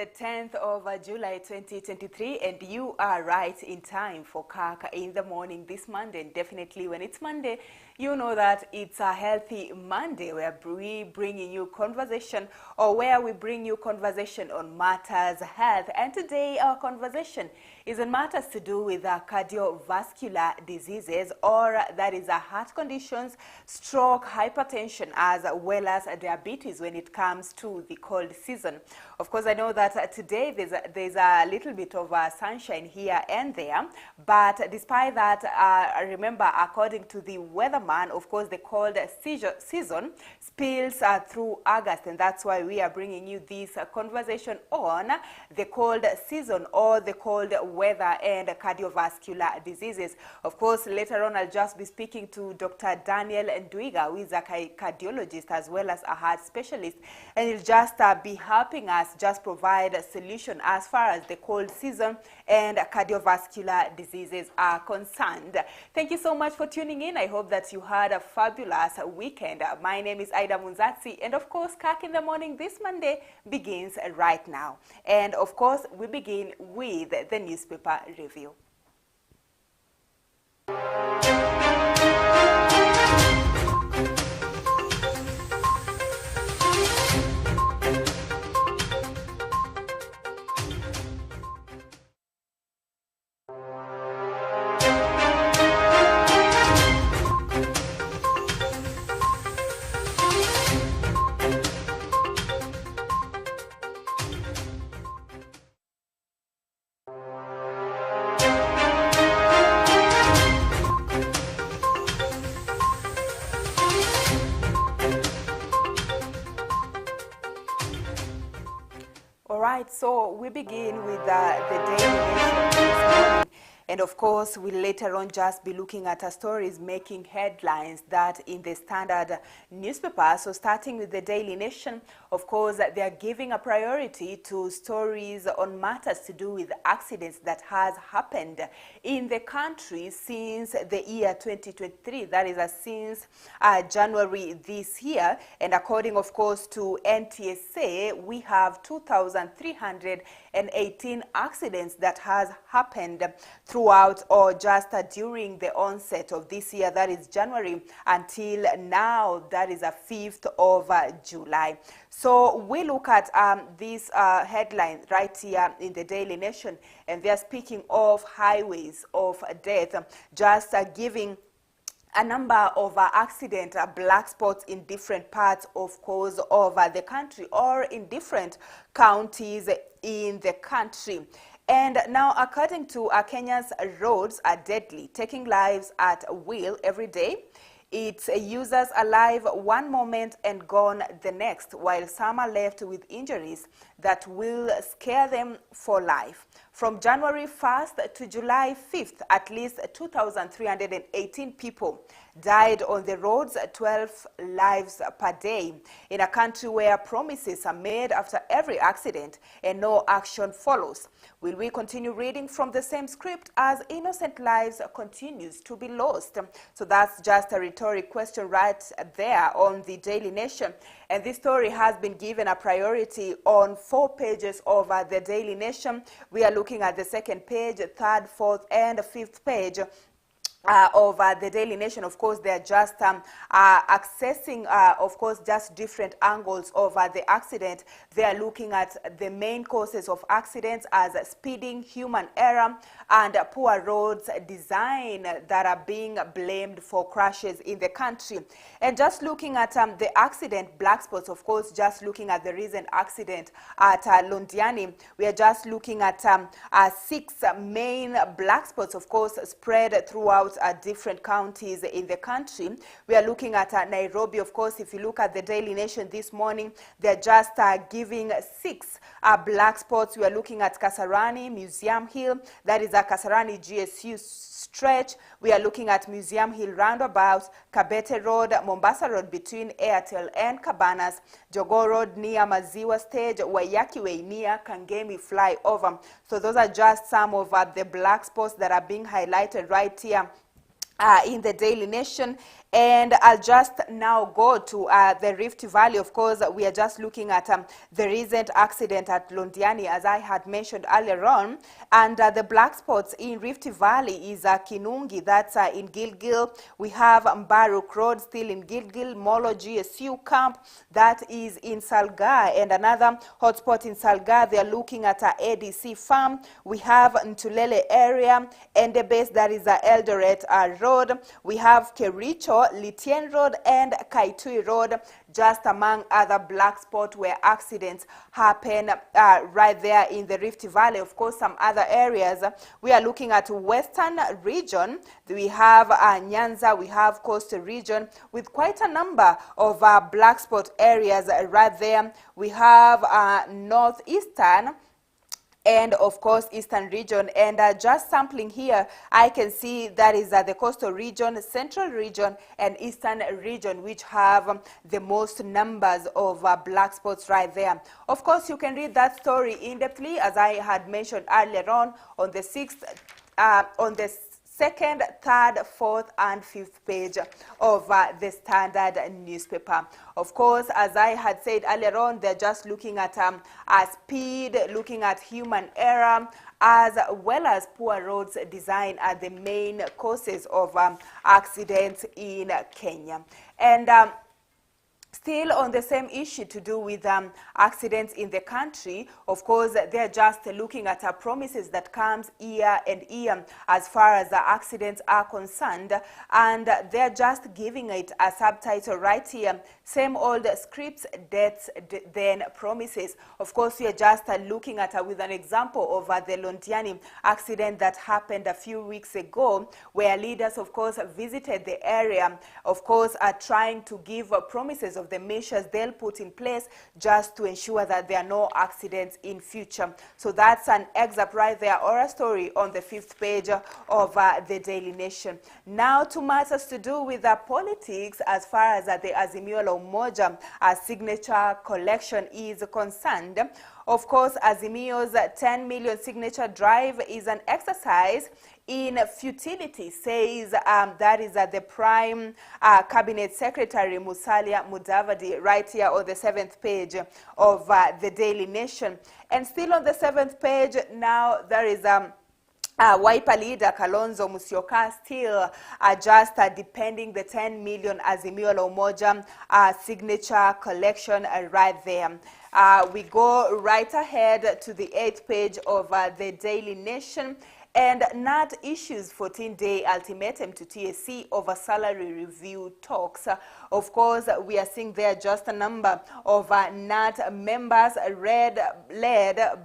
the 10th of July 2023, and you are right in time for Kirk in the morning this Monday. And definitely when it's Monday, you know that it's a healthy Monday where we bringing you conversation, or where we bring you conversation on matters health. And today our conversation is on matters to do with cardiovascular diseases, or that is heart conditions, stroke, hypertension, as well as diabetes when it comes to the cold season. Of course, I know that today there's a little bit of sunshine here and there, but despite that, remember, according to the weatherman, of course, the cold season spills through August, and that's why we are bringing you this conversation on the cold season, or the cold weather and cardiovascular diseases. Of course, later on, I'll just be speaking to Dr. Daniel Ndwiga, who is a cardiologist as well as a heart specialist, and he'll just be helping us just provide a solution as far as the cold season and cardiovascular diseases are concerned. Thank you so much for tuning in. I hope that you had a fabulous weekend. My name is Ida Munzatsi, and of course, Kirk in the Morning this Monday begins right now. And of course, we begin with the newspaper review. Alright, so we begin with the Daily Nation this morning. And of course, we'll later on just be looking at stories making headlines that in the Standard newspaper. So starting with the Daily Nation, of course, they are giving a priority to stories on matters to do with accidents that has happened in the country since the year 2023. That is since January this year. And according, of course, to NTSA, we have 2,318 accidents that has happened throughout, or just during the onset of this year, that is January, until now, that is the 5th of July. So we look at this headline right here in the Daily Nation, and they are speaking of highways of death, just giving a number of accident black spots in different parts, of course, of the country, or in different counties in the country. And now, according to Kenya's roads are deadly, taking lives at will every day. Its users alive one moment and gone the next, while some are left with injuries that will scare them for life. From January 1st to July 5th, at least 2,318 people died on the roads, 12 lives per day, in a country where promises are made after every accident and no action follows. Will we continue reading from the same script as innocent lives continues to be lost? So that's just a rhetoric question right there on the Daily Nation. And this story has been given a priority on 4 pages of the Daily Nation. We are looking at the second page, third, fourth, and fifth page of the Daily Nation. Of course, they are just accessing, of course, just different angles of the accident. They are looking at the main causes of accidents as speeding, human error, and poor roads design that are being blamed for crashes in the country. And just looking at the accident black spots, of course, just looking at the recent accident at Londiani, we are just looking at 6 main black spots, of course, spread throughout different counties in the country. We are looking at Nairobi. Of course, if you look at the Daily Nation this morning, they're just giving 6 black spots. We are looking at Kasarani, Museum Hill, that is a Kasarani GSU stretch. We are looking at Museum Hill roundabout, Kabete Road, Mombasa Road between Airtel and Cabanas, Jogoo Road near Maziwa Stage, Waiyaki Way near Kangemi flyover. So those are just some of the black spots that are being highlighted right here in the Daily Nation. And I'll just now go to the Rift Valley. Of course, we are just looking at the recent accident at Londiani, as I had mentioned earlier on. And the black spots in Rift Valley is Kinungi, that's in Gilgil. We have Mbaruk Road still in Gilgil, Molo GSU camp, that is in Salga. And another hotspot in Salga, they are looking at ADC farm. We have Ntulele area, and the base, that is Eldoret Road. We have Kericho, Litien Road, and Kaitui Road, just among other black spots where accidents happen right there in the Rift Valley. Of course, some other areas, we are looking at Western region. We have Nyanza, we have Coastal region, with quite a number of black spot areas right there. We have Northeastern, and of course Eastern region. And just sampling here, I can see that is the coastal region, central region, and eastern region, which have the most numbers of black spots right there. Of course, you can read that story in-depthly, as I had mentioned earlier on the 6th, on the second, third, fourth, and fifth page of the Standard newspaper. Of course, as I had said earlier on, they're just looking at speed, looking at human error, as well as poor roads design are the main causes of accidents in Kenya. And still on the same issue to do with accidents in the country, of course, they're just looking at promises that comes year and year as far as the accidents are concerned, and they're just giving it a subtitle right here: same old scripts, deaths, then promises. Of course, we are just looking at with an example of the Londiani accident that happened a few weeks ago, where leaders, of course, visited the area, of course, are trying to give promises of the measures they'll put in place just to ensure that there are no accidents in future. So that's an excerpt right there, or a story on the 5th page of the Daily Nation. Now to matters to do with politics, as far as the Azimio la Umoja signature collection is concerned. Of course, Azimio's 10 million signature drive is an exercise in futility, says that is the Prime Cabinet Secretary Musalia Mudavadi, right here on the 7th page of the Daily Nation. And still on the 7th page, now there is Wiper leader Kalonzo Musyoka still just depending the 10 million Azimio la Umoja signature collection right there. We go right ahead to the 8th page of the Daily Nation. And NAT issues 14-day ultimatum to TSC over salary review talks. Of course, we are seeing there just a number of NAT members led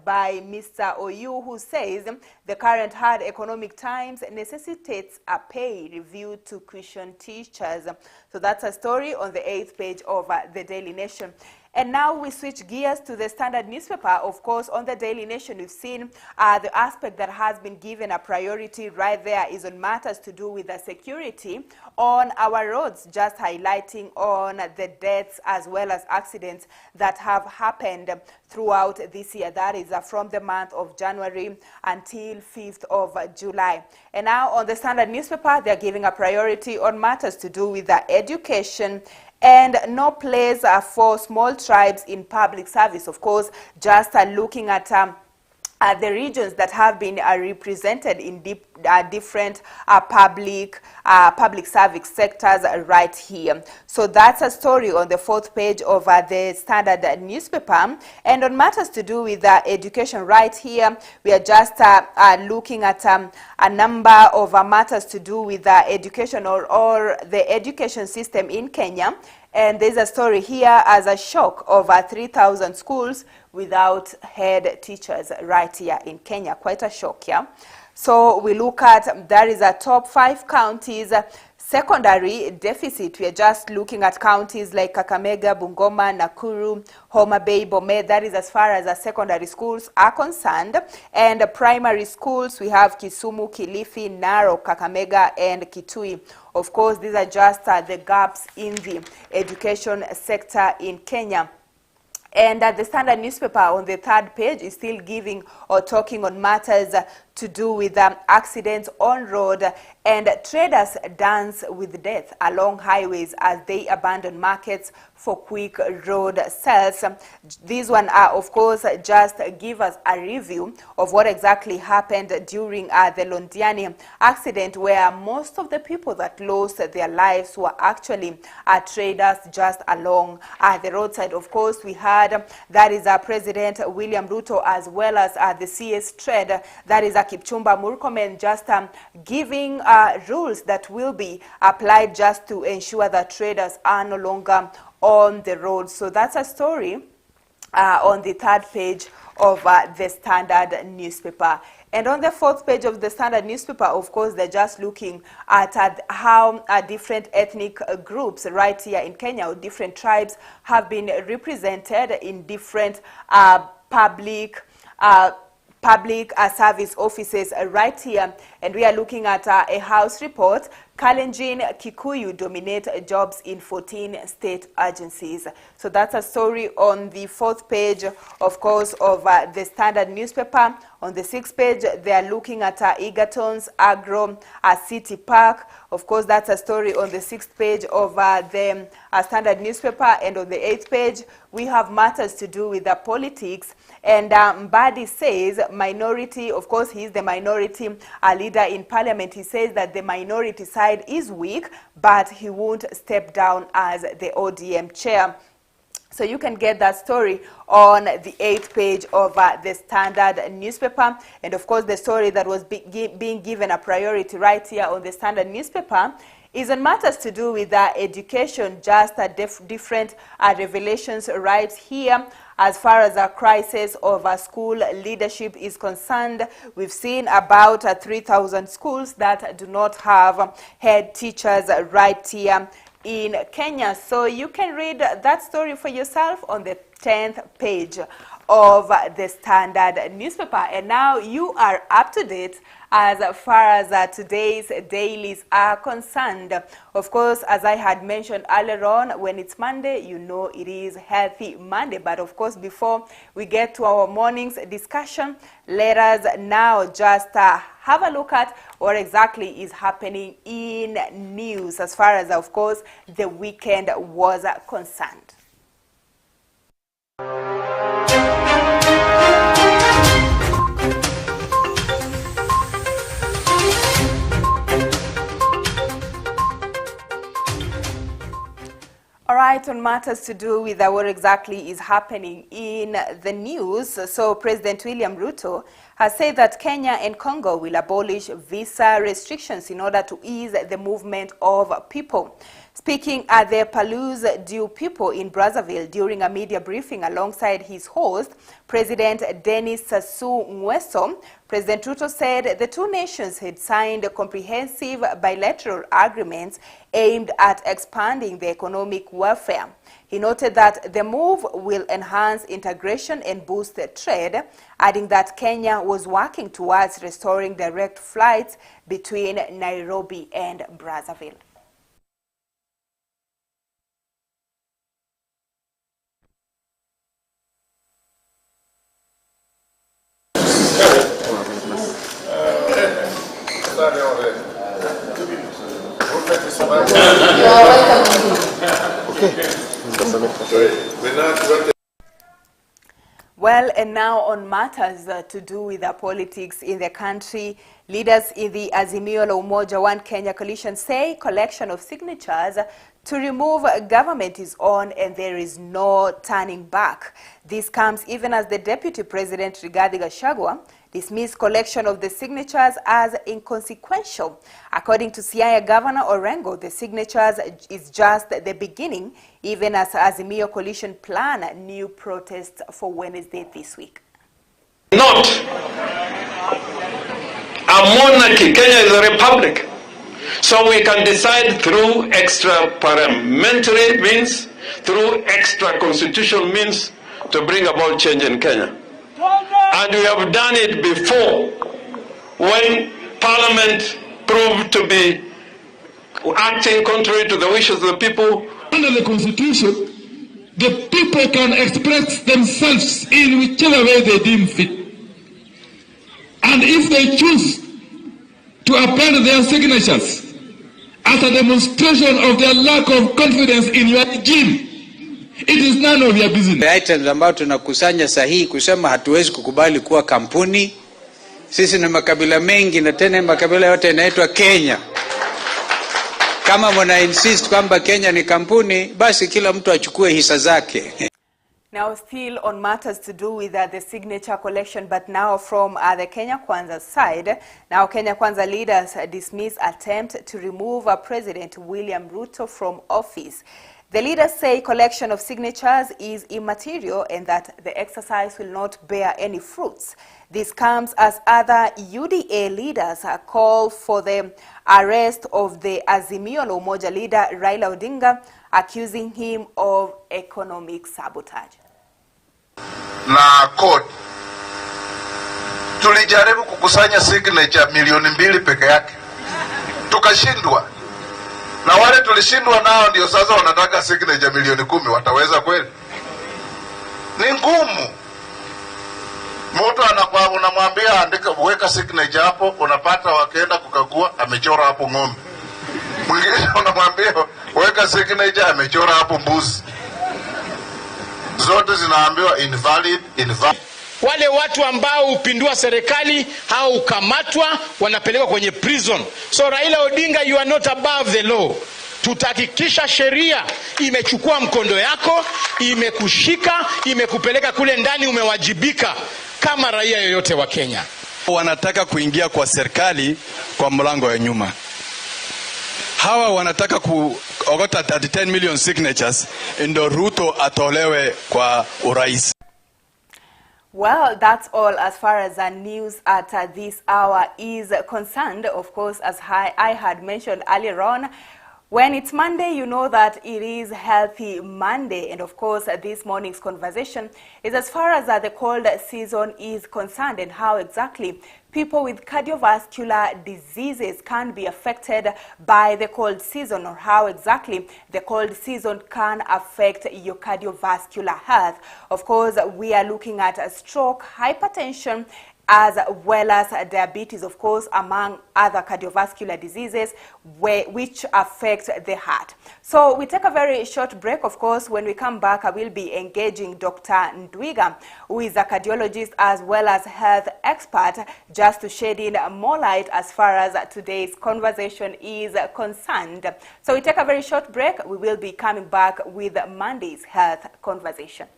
by Mr. Oyu, who says the current hard economic times necessitates a pay review to cushion teachers. So that's a story on the 8th page of the Daily Nation. And now we switch gears to the Standard newspaper. Of course, on the Daily Nation, we've seen the aspect that has been given a priority right there is on matters to do with the security on our roads, just highlighting on the deaths as well as accidents that have happened throughout this year. That is from the month of January until 5th of July. And now on the Standard newspaper, they're giving a priority on matters to do with the education and no place for small tribes in public service. Of course, just looking at the regions that have been represented in different public service sectors right here. So that's a story on the 4th page of the Standard newspaper. And on matters to do with education right here, we are just looking at a number of matters to do with education or the education system in Kenya. And there's a story here as a shock of 3,000 schools without head teachers right here in Kenya. Quite a shock, yeah? So we look at, there is a top 5 counties secondary deficit. We are just looking at counties like Kakamega, Bungoma, Nakuru, Homa Bay, Bomet. That is as far as secondary schools are concerned. And primary schools, we have Kisumu, Kilifi, Narok, Kakamega, and Kitui. Of course, these are just the gaps in the education sector in Kenya. And the Standard newspaper on the third page is still giving or talking on matters to do with accidents on road, and traders dance with death along highways as they abandon markets for quick road sales. These one are, of course, just give us a review of what exactly happened during the Londiani accident, where most of the people that lost their lives were actually traders just along the roadside. Of course, we had that is President William Ruto, as well as the CS Trade, that is Kipchumba Murkomen, just giving rules that will be applied just to ensure that traders are no longer on the road. So that's a story on the third page of the Standard newspaper. And on the fourth page of the Standard newspaper, of course, they're just looking at how different ethnic groups right here in Kenya, or different tribes, have been represented in different public service offices right here. And we are looking at a House report. Kalenjin Kikuyu dominate jobs in 14 state agencies. So that's a story on the fourth page, of course, of the Standard newspaper. On the sixth page, they are looking at Egerton's Agro City Park. Of course, that's a story on the sixth page of the Standard newspaper. And on the eighth page, we have matters to do with the politics. And Mbadi says minority, of course, he is the minority leader in parliament. He says that the minority side is weak, but he won't step down as the ODM chair. So you can get that story on the 8th page of the Standard newspaper. And of course, the story that was being given a priority right here on the Standard newspaper is on matters to do with education, just different revelations right here. As far as a crisis of school leadership is concerned, we've seen about 3,000 schools that do not have head teachers right here in Kenya. So you can read that story for yourself on the 10th page of the Standard newspaper. And now you are up to date as far as today's dailies are concerned. Of course, as I had mentioned earlier on, when it's Monday, you know it is Healthy Monday. But of course, before we get to our morning's discussion, let us now just have a look at what exactly is happening in news as far as, of course, the weekend was concerned. All right, on matters to do with what exactly is happening in the news. So President William Ruto has said that Kenya and Congo will abolish visa restrictions in order to ease the movement of people. Speaking at the Palouse du People in Brazzaville during a media briefing alongside his host, President Denis Sassou Nguesso, President Ruto said the two nations had signed comprehensive bilateral agreements aimed at expanding the economic warfare. He noted that the move will enhance integration and boost trade, adding that Kenya was working towards restoring direct flights between Nairobi and Brazzaville. Well, and now on matters to do with the politics in the country, leaders in the Azimio la Umoja One Kenya coalition say collection of signatures to remove government is on and there is no turning back. This comes even as the Deputy President Rigathi Gachagua dismissed collection of the signatures as inconsequential. According to Siaya Governor Orengo, the signatures is just the beginning, even as Azimio coalition plan new protests for Wednesday this week. Not a monarchy. Kenya is a republic. So we can decide through extra parliamentary means, through extra constitutional means to bring about change in Kenya. And we have done it before when Parliament proved to be acting contrary to the wishes of the people. Under the Constitution, the people can express themselves in whichever way they deem fit. And if they choose to append their signatures as a demonstration of their lack of confidence in your regime, it is none of your business. The items ambao tunakusanya sahihi kusema hatuwezi kukubali kuwa kampuni. Sisi na makabila mengi na tena makabila yote yanaitwa Kenya. Kama mwana insist kwamba Kenya ni kampuni, basi kila mtu achukue hisa zake. Now still on matters to do with the signature collection, but now from the Kenya Kwanza side. Now Kenya Kwanza leaders dismiss attempt to remove President William Ruto from office. The leaders say collection of signatures is immaterial and that the exercise will not bear any fruits. This comes as other UDA leaders call for the arrest of the Azimio la Umoja leader Raila Odinga, accusing him of economic sabotage. Na court tulijaribu kukusanya signature milioni 2 peke yake, tukashindwa. Na wale tulishindwa nao ndio sasa wanataka signature milioni 10. Wataweza kweli? Ni ngumu. Mtu unamwambia andika, weka signature hapo, unapata wakaenda kukagua amechora hapo ng'ombe. Mwingine unamwambia weka signature amechora hapo mbuzi. Zote zinaambiwa invalid. Wale watu ambao upindua serikali au ukamatwa wanapelekwa kwenye prison. So Raila Odinga, you are not above the law. Tutahakikisha sheria imechukua mkondo yako, imekushika, imekupeleka kule ndani, umewajibika kama raia yoyote wa Kenya. Wanataka kuingia kwa serikali kwa mlango wa nyuma. Hawa wanataka kuogota 10 million signatures ndio Ruto atolewe kwa urais. Well, that's all as far as the news at this hour is concerned. Of course, as I had mentioned earlier on, when it's Monday, you know that it is Healthy Monday. And of course, this morning's conversation is as far as the cold season is concerned and how exactly people with cardiovascular diseases can be affected by the cold season, or how exactly the cold season can affect your cardiovascular health. Of course, we are looking at stroke, hypertension, as well as diabetes, of course, among other cardiovascular diseases which affect the heart. So we take a very short break. Of course, when we come back, I will be engaging Dr. Ndwiga, who is a cardiologist as well as health expert, just to shed in more light as far as today's conversation is concerned. So we take a very short break. We will be coming back with Monday's health conversation.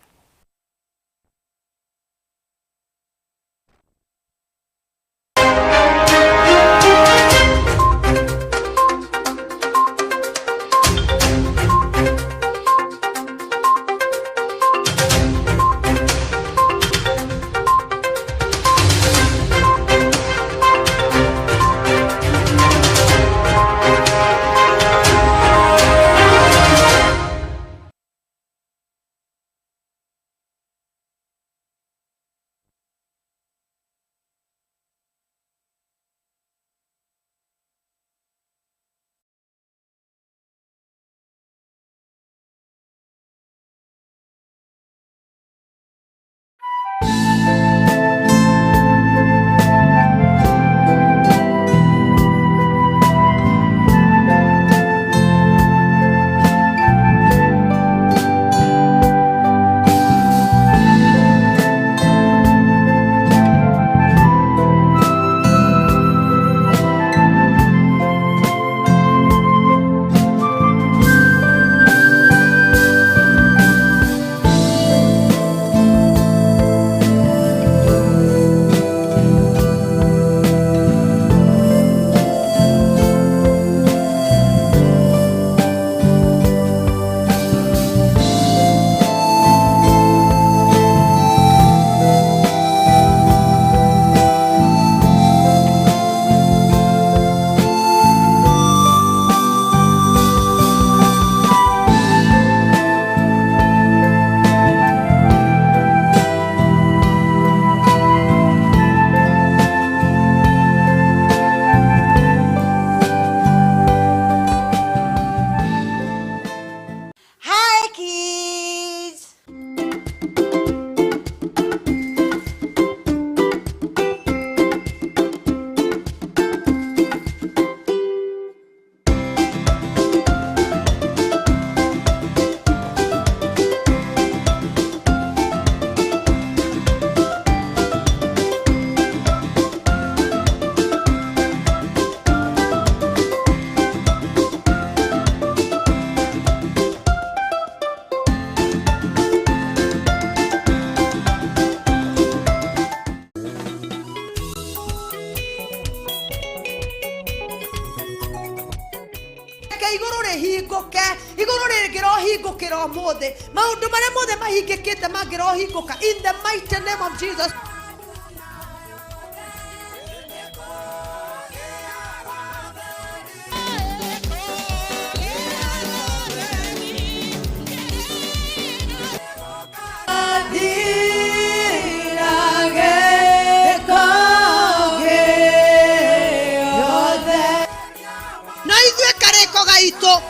reke iguru rihinguke iguru rigiro hingukira mothe maundu maria mothe mahingikite mangiro hinguka in the mighty name of Jesus.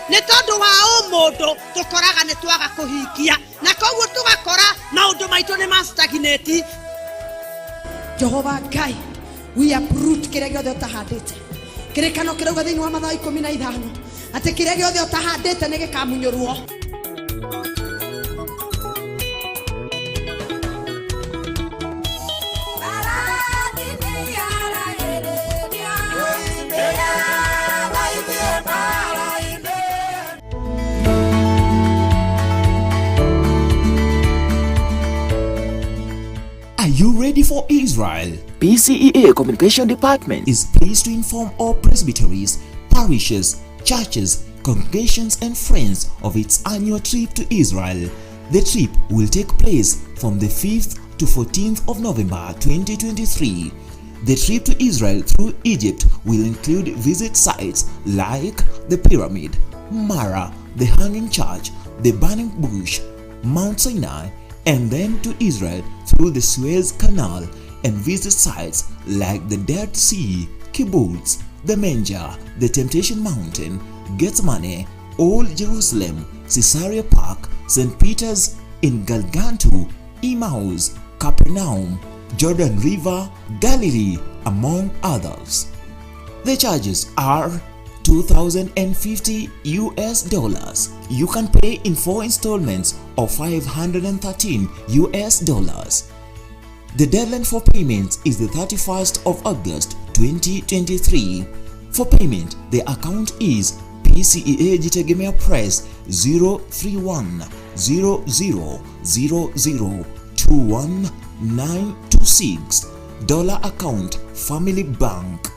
Nĩ tondũ wa ũmũndũ tũkoraga nĩ twaga kũhingia na koguo tũgakora maũndũ maitũ nĩ mastagnate. Jehova Ngai, we uproot kĩrĩa gĩothe ũtahandĩte. Kĩrĩkanĩro kĩrauga thĩinĩ wa Mathayo 15 atĩ kĩrĩa gĩothe ũtahandĩte nĩ gĩkamunyũrwo. Are you ready for Israel? PCEA Communication Department is pleased to inform all presbyteries, parishes, churches, congregations and friends of its annual trip to Israel. The trip will take place from the 5th to 14th of November 2023. The trip to Israel through Egypt will include visit sites like the Pyramid, Mara, the Hanging Church, the Burning Bush, Mount Sinai, and then to Israel through the Suez Canal and visit sites like the Dead Sea, Kibbutz, the Manger, the Temptation Mountain, Gethsemane, Old Jerusalem, Caesarea Park, St. Peter's in Galgantu, Emmaus, Capernaum, Jordan River, Galilee, among others. The charges are $2,050 US. You can pay in 4 installments of $513 US. The deadline for payment is the 31st of August 2023. For payment, the account is PCEA Jitegemea Press 03100002196 dollar account Family Bank.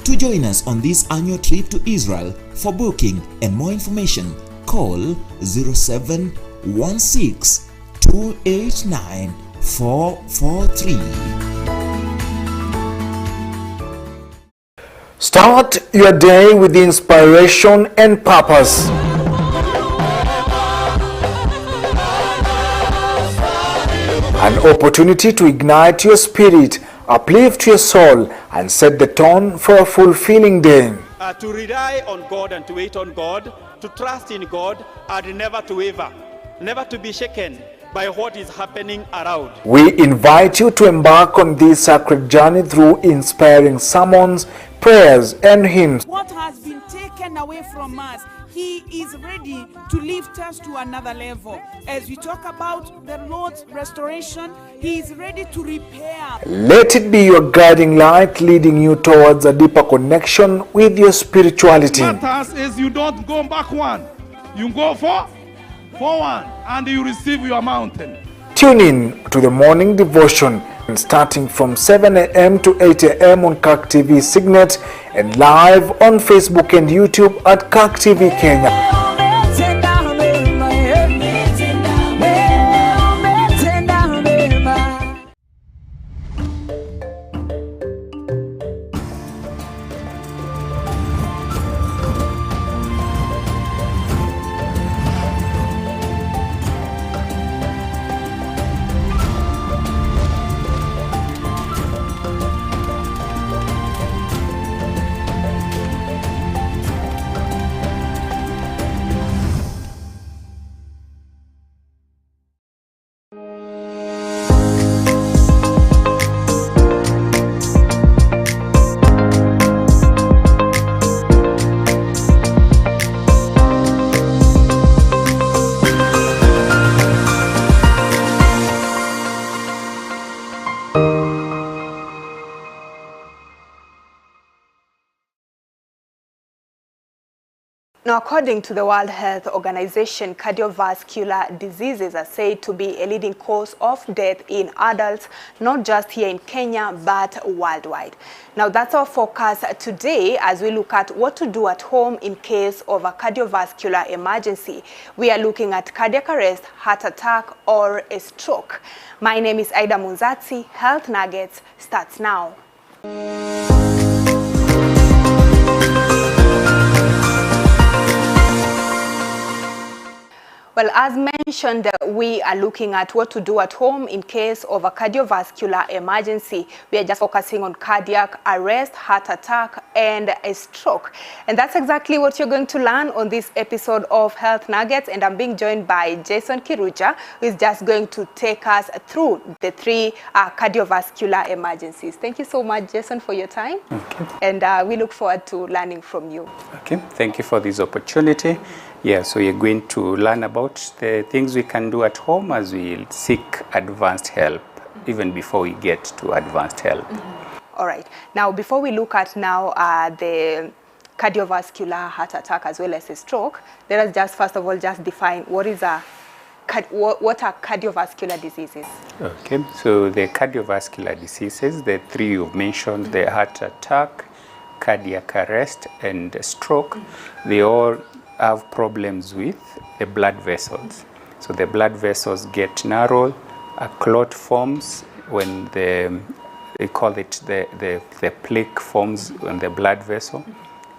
To join us on this annual trip to Israel, for booking and more information, call 0716 289 443. Start your day with inspiration and purpose. An opportunity to ignite your spirit, uplift your soul, and set the tone for a fulfilling day. To rely on God and to wait on God, to trust in God, and never to waver, never to be shaken by what is happening around. We invite you to embark on this sacred journey through inspiring sermons, prayers, and hymns. What has been taken away from us, He is ready to lift us to another level. As we talk about the Lord's restoration, He is ready to repair. Let it be your guiding light, leading you towards a deeper connection with your spirituality. What matters is you don't go back one. You go forward and you receive your mountain. Tune in to the morning devotion starting from 7 a.m. to 8 a.m. on Kirk TV Signet and live on Facebook and YouTube at Kirk TV Kenya. Now, according to the World Health Organization, cardiovascular diseases are said to be a leading cause of death in adults, not just here in Kenya, but worldwide. Now, that's our focus today as we look at what to do at home in case of a cardiovascular emergency. We are looking at cardiac arrest, heart attack, or a stroke. My name is Aida Munzatsi. Health Nuggets starts now. Well, as mentioned, we are looking at what to do at home in case of a cardiovascular emergency. We are just focusing on cardiac arrest, heart attack, and a stroke. And that's exactly what you're going to learn on this episode of Health Nuggets. And I'm being joined by Jason Kiruja, who is just going to take us through the three cardiovascular emergencies. Thank you so much, Jason, for your time. Okay. And we look forward to learning from you. Okay, thank you for this opportunity. Yeah, so you're going to learn about the things we can do at home as we seek advanced help, even before we get to advanced help. All right. Now, before we look at now the cardiovascular heart attack as well as a stroke, let us just first of all just define what are cardiovascular diseases. Okay, so the cardiovascular diseases, the three you've mentioned, the heart attack, cardiac arrest, and stroke, they all have problems with the blood vessels. So the blood vessels get narrow, a clot forms when they call it the plaque forms on the blood vessel,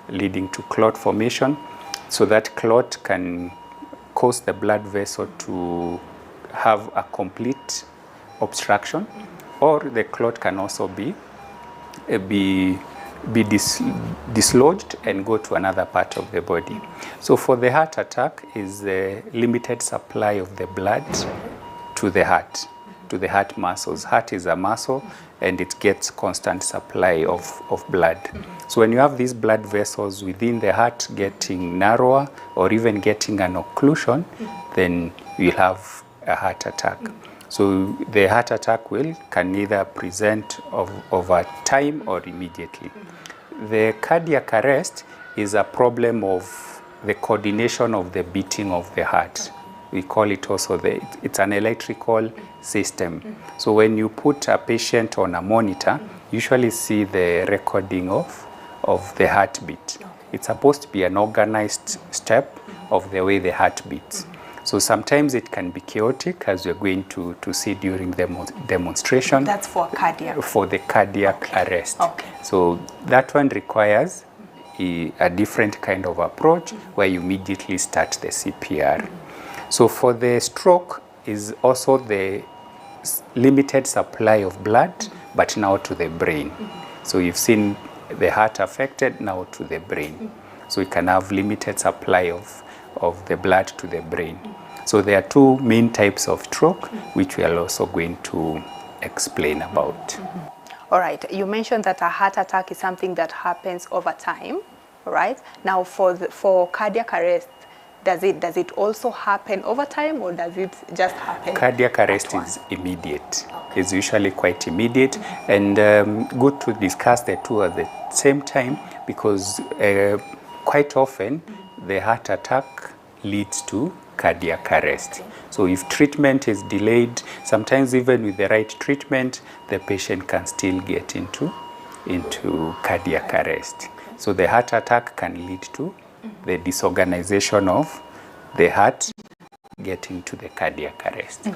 leading to clot formation. So that clot can cause the blood vessel to have a complete obstruction, or the clot can also be dislodged and go to another part of the body. So for the heart attack is the limited supply of the blood to the heart muscles. Heart is a muscle and it gets constant supply of blood. So when you have these blood vessels within the heart getting narrower or even getting an occlusion, then you'll have a heart attack. So the heart attack can either present over time or immediately. The cardiac arrest is a problem of the coordination of the beating of the heart. We call it also it's an electrical system. So when you put a patient on a monitor, you usually see the recording of the heartbeat. It's supposed to be an organized step of the way the heart beats. So sometimes it can be chaotic, as we're going to see during the demonstration. That's for cardiac? For the cardiac arrest. Okay. So that one requires a different kind of approach where you immediately start the CPR. So for the stroke is also the limited supply of blood, but now to the brain. So you've seen the heart affected, now to the brain. So you can have limited supply of the blood to the brain. So there are two main types of stroke, which we are also going to explain about. All right, you mentioned that a heart attack is something that happens over time, right? Now for cardiac arrest, does it also happen over time, or does it just happen? Cardiac arrest is immediate. Okay. It's usually quite immediate, and good to discuss the two at the same time, because quite often the heart attack leads to cardiac arrest. So if treatment is delayed, sometimes even with the right treatment, the patient can still get into cardiac arrest. So the heart attack can lead to the disorganization of the heart getting to the cardiac arrest.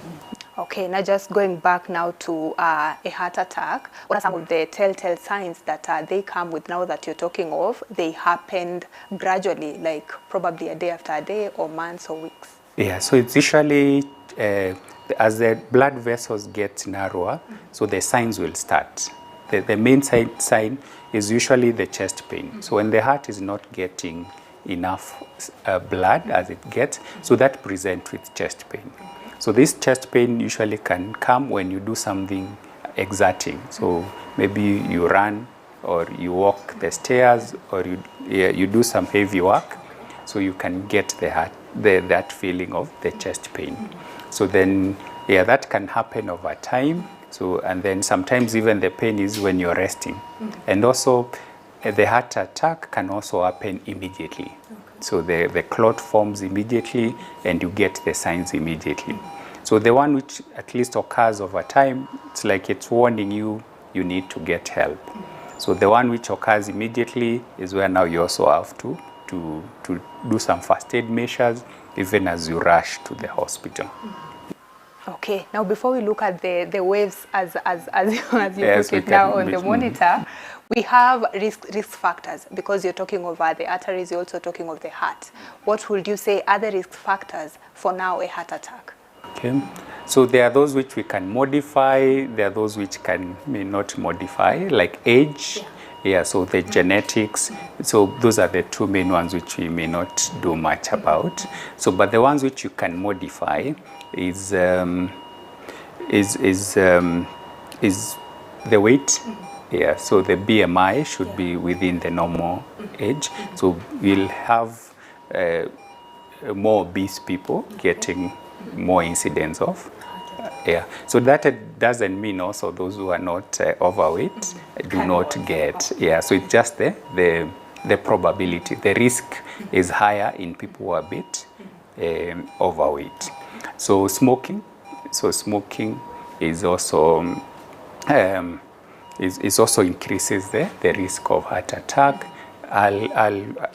Okay, now just going back now to a heart attack, what are some of the telltale signs that they come with now that you're talking of? They happened gradually, like probably a day after a day, or months or weeks? Yeah, so it's usually as the blood vessels get narrower, so the signs will start. The main sign is usually the chest pain. So when the heart is not getting enough blood as it gets, so that presents with chest pain. So this chest pain usually can come when you do something exerting. So maybe you run or you walk the stairs or you do some heavy work, so you can get that feeling of the chest pain. So then, yeah, that can happen over time. So, and then sometimes even the pain is when you're resting. And also the heart attack can also happen immediately. Okay. So the clot forms immediately and you get the signs immediately. So the one which at least occurs over time, it's like it's warning you, you need to get help. So the one which occurs immediately is where now you also have to do some first aid measures, even as you rush to the hospital. Okay, now before we look at the waves as you Yes, put it now on the monitor, we have risk factors, because you're talking about the arteries, you're also talking of the heart. What would you say are the risk factors for now a heart attack? Okay, so there are those which we can modify, there are those which may not modify, like age. Yeah, so the genetics, so those are the two main ones which we may not do much about. So, but the ones which you can modify is the weight. Yeah, so the BMI should be within the normal age. So we'll have more obese people getting more incidence of. Yeah, so that doesn't mean also those who are not overweight do not get. Yeah, so it's just the probability. The risk is higher in people who are a bit overweight. So smoking is also increases the risk of heart attack.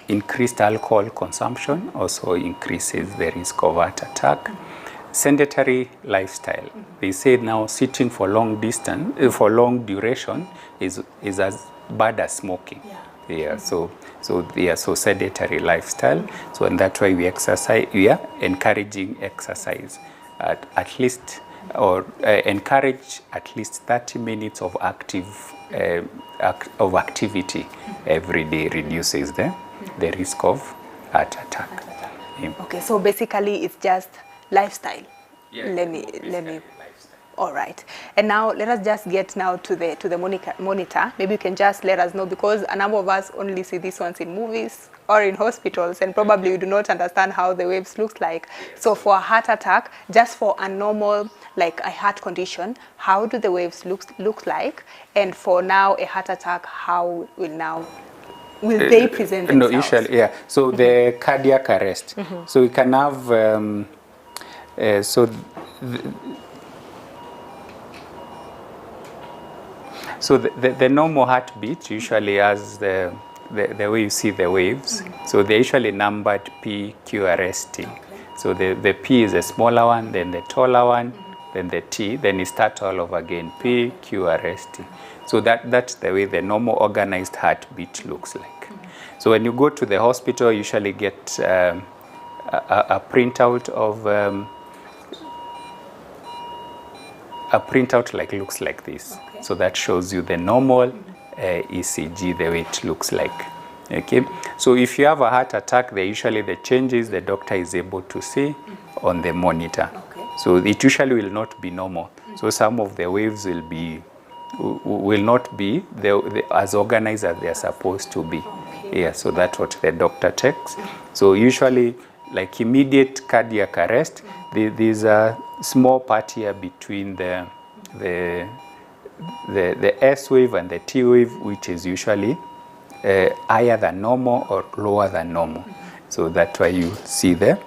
Increased alcohol consumption also increases the risk of heart attack. Sedentary lifestyle. They say now sitting for long duration is as bad as smoking. Yeah. So sedentary lifestyle. So and that's why we exercise. We are encouraging exercise at least, or encourage at least 30 minutes of activity every day reduces the risk of heart attack. Yeah. Okay, so basically it's just lifestyle. Yes, let me all right, and now let us just get now to the monitor. Maybe you can just let us know, because a number of us only see these ones in movies or in hospitals, and probably you do not understand how the waves looks like. So for a heart attack, just for a normal, like a heart condition, how do the waves look like? And for now a heart attack, how will they present themselves? No, usually, yeah. So the cardiac arrest. So we can have the normal heartbeat usually has the way you see the waves. So they're usually numbered P, Q, R, S, T. So the P is a smaller one, then the taller one, then the T, then you start all over again, P, Q, R, S, T. So that's the way the normal organized heartbeat looks like. So when you go to the hospital, you usually get a printout of a printout looks like this. Okay. So that shows you the normal ECG, the way it looks like. Okay. So if you have a heart attack, usually the changes the doctor is able to see on the monitor. Okay. So it usually will not be normal. So some of the waves will not be as organized as they are supposed to be. Okay. Yeah. So that's what the doctor checks. So usually, like immediate cardiac arrest, there's a small part here between the S wave and the T wave, which is usually higher than normal or lower than normal. So that's why you see the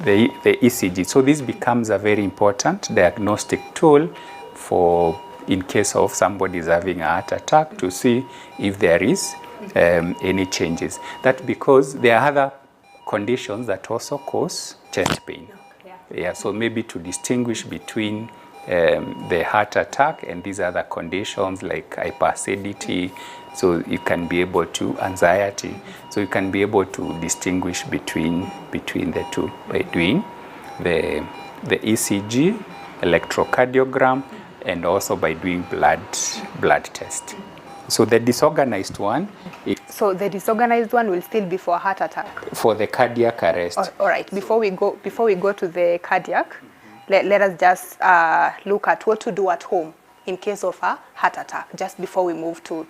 ECG. So this becomes a very important diagnostic tool for, in case of somebody is having a heart attack, to see if there is any changes. That's because there are other conditions that also cause chest pain. Yeah, so maybe to distinguish between the heart attack and these other conditions like hyperacidity, so you can be able to, anxiety, so you can be able to distinguish between the two by doing the ECG, electrocardiogram, and also by doing blood test. So the disorganized one. So the disorganized one will still be for a heart attack. For the cardiac arrest. All right. Before we go to the cardiac, let us just look at what to do at home in case of a heart attack, just before we move to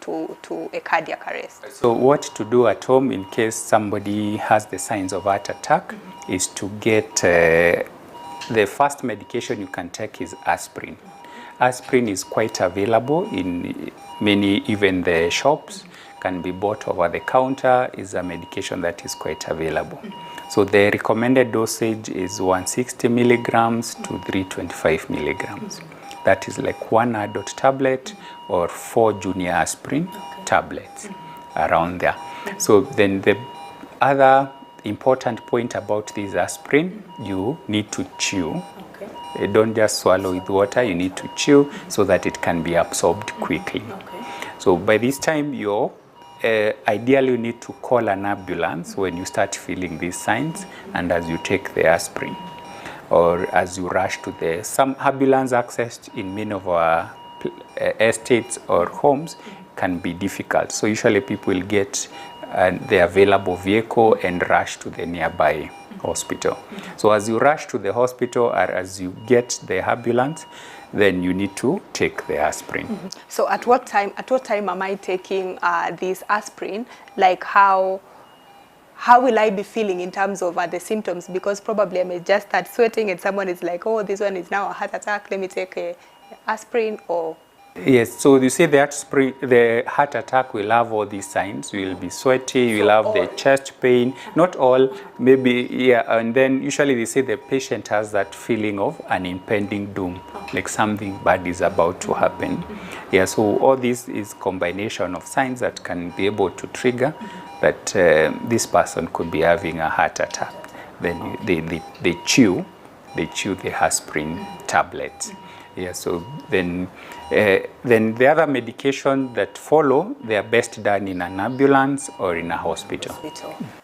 a cardiac arrest. So what to do at home in case somebody has the signs of heart attack is to get the first medication you can take is aspirin. Aspirin is quite available in many, even the shops. can be bought over the counter, is a medication that is quite available. So the recommended dosage is 160 milligrams to 325 milligrams. That is like 1 adult tablet or 4 junior aspirin tablets around there. So then the other important point about this aspirin, you need to chew. Don't just swallow with water, you need to chew so that it can be absorbed quickly. So by this time, ideally you need to call an ambulance when you start feeling these signs and as you take the aspirin or as you rush to some ambulance access in many of our estates or homes can be difficult. So usually people will get the available vehicle and rush to the nearby hospital. So as you rush to the hospital or as you get the ambulance, then you need to take the aspirin. So at what time am I taking this aspirin? Like how will I be feeling in terms of the symptoms? Because probably I may just start sweating and someone is like, oh, this one is now a heart attack, let me take a aspirin. Or yes, so you see the heart attack will have all these signs. You will be sweaty, you will have the chest pain, not all, maybe, yeah, and then usually they say the patient has that feeling of an impending doom, like something bad is about to happen. Yeah, so all this is combination of signs that can be able to trigger that this person could be having a heart attack. Then they chew the aspirin tablet. Yeah, so then the other medication that follow, they are best done in an ambulance or in a hospital.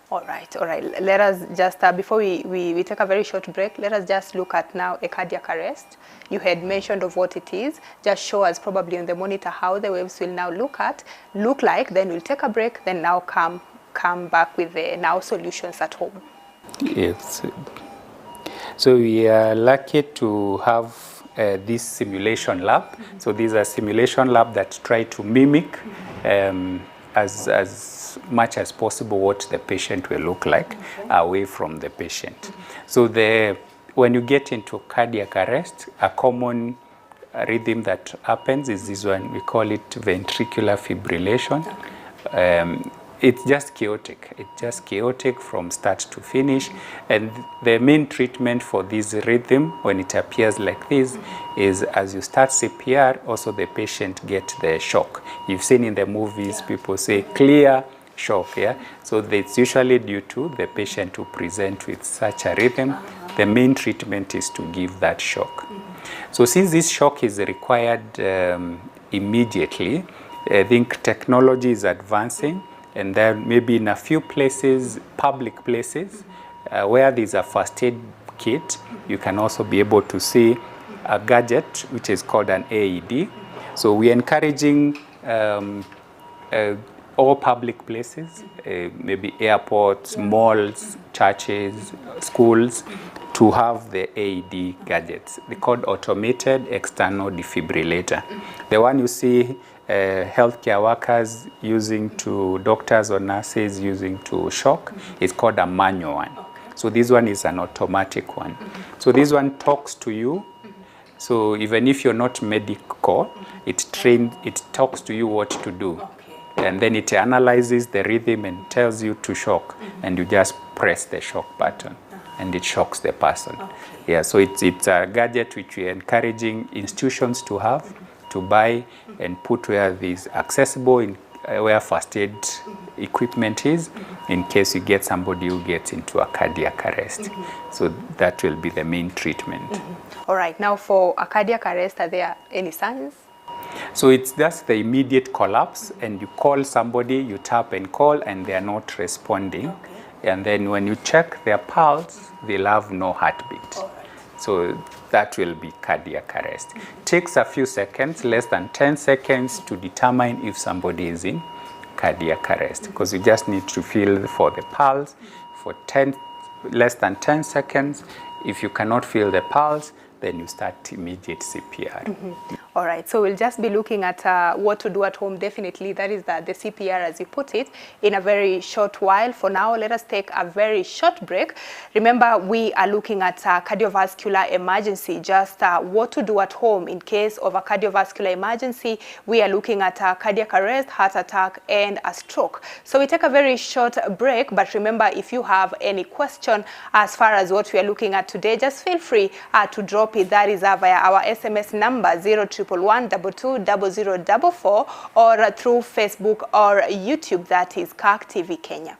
All right. Let us just, before we take a very short break, let us just look at now a cardiac arrest. You had mentioned of what it is. Just show us probably on the monitor how the waves will now look like. Then we'll take a break. Then now come back with the now solutions at home. Yes. So we are lucky to have this simulation lab. So these are simulation lab that try to mimic as much as possible what the patient will look like away from the patient. So when you get into cardiac arrest, a common rhythm that happens is this one. We call it ventricular fibrillation. It's just chaotic. It's just chaotic from start to finish. And the main treatment for this rhythm, when it appears like this, is as you start CPR, also the patient gets the shock. You've seen in the movies, people say clear shock, yeah? So it's usually due to the patient who present with such a rhythm. The main treatment is to give that shock. So since this shock is required immediately, I think technology is advancing. And then maybe in a few places, public places, where there's a first aid kit, you can also be able to see a gadget which is called an AED. So we're encouraging all public places, maybe airports, malls, churches, schools, to have the AED gadgets. They're called automated external defibrillator. The one you see healthcare workers using to, doctors or nurses using to shock, is called a manual one. So this one is an automatic one. So this one talks to you. So even if you're not medical, it's trained, it talks to you what to do. And then it analyzes the rhythm and tells you to shock. And you just press the shock button and it shocks the person. Yeah, so it's a gadget which we're encouraging institutions to have, to buy and put where this accessible, in where first aid equipment is, in case you get somebody who gets into a cardiac arrest. So that will be the main treatment. All right, now for a cardiac arrest, are there any signs? So it's just the immediate collapse, and you call somebody, you tap and call, and they are not responding. And then when you check their pulse, they'll have no heartbeat. So that will be cardiac arrest. Takes a few seconds, less than 10 seconds, to determine if somebody is in cardiac arrest, because you just need to feel for the pulse for less than 10 seconds. If you cannot feel the pulse, then you start immediate CPR. All right, so we'll just be looking at what to do at home. Definitely, that is the CPR, as you put it, in a very short while. For now, let us take a very short break. Remember, we are looking at cardiovascular emergency, just what to do at home in case of a cardiovascular emergency. We are looking at cardiac arrest, heart attack, and a stroke. So we take a very short break, but remember, if you have any question as far as what we are looking at today, just feel free to drop it. That is via our SMS number 0111220044 or through Facebook or YouTube. That is Kirk TV Kenya.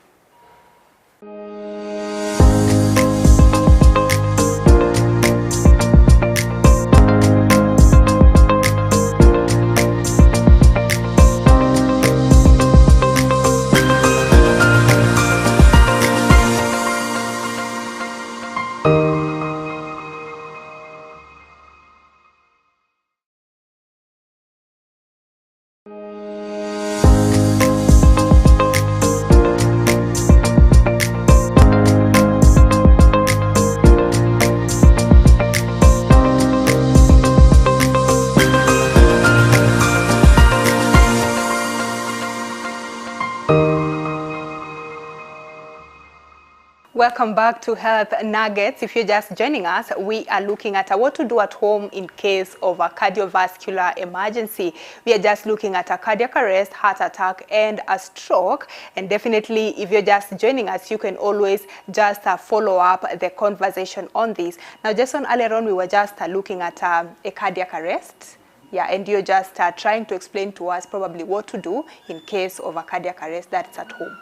Welcome back to Health Nuggets. If you're just joining us, we are looking at what to do at home in case of a cardiovascular emergency. We are just looking at a cardiac arrest, heart attack, and a stroke. And definitely, if you're just joining us, you can always just follow up the conversation on this. Now, Jason, earlier on, we were just looking at a cardiac arrest. Yeah, and you're just trying to explain to us probably what to do in case of a cardiac arrest that's at home.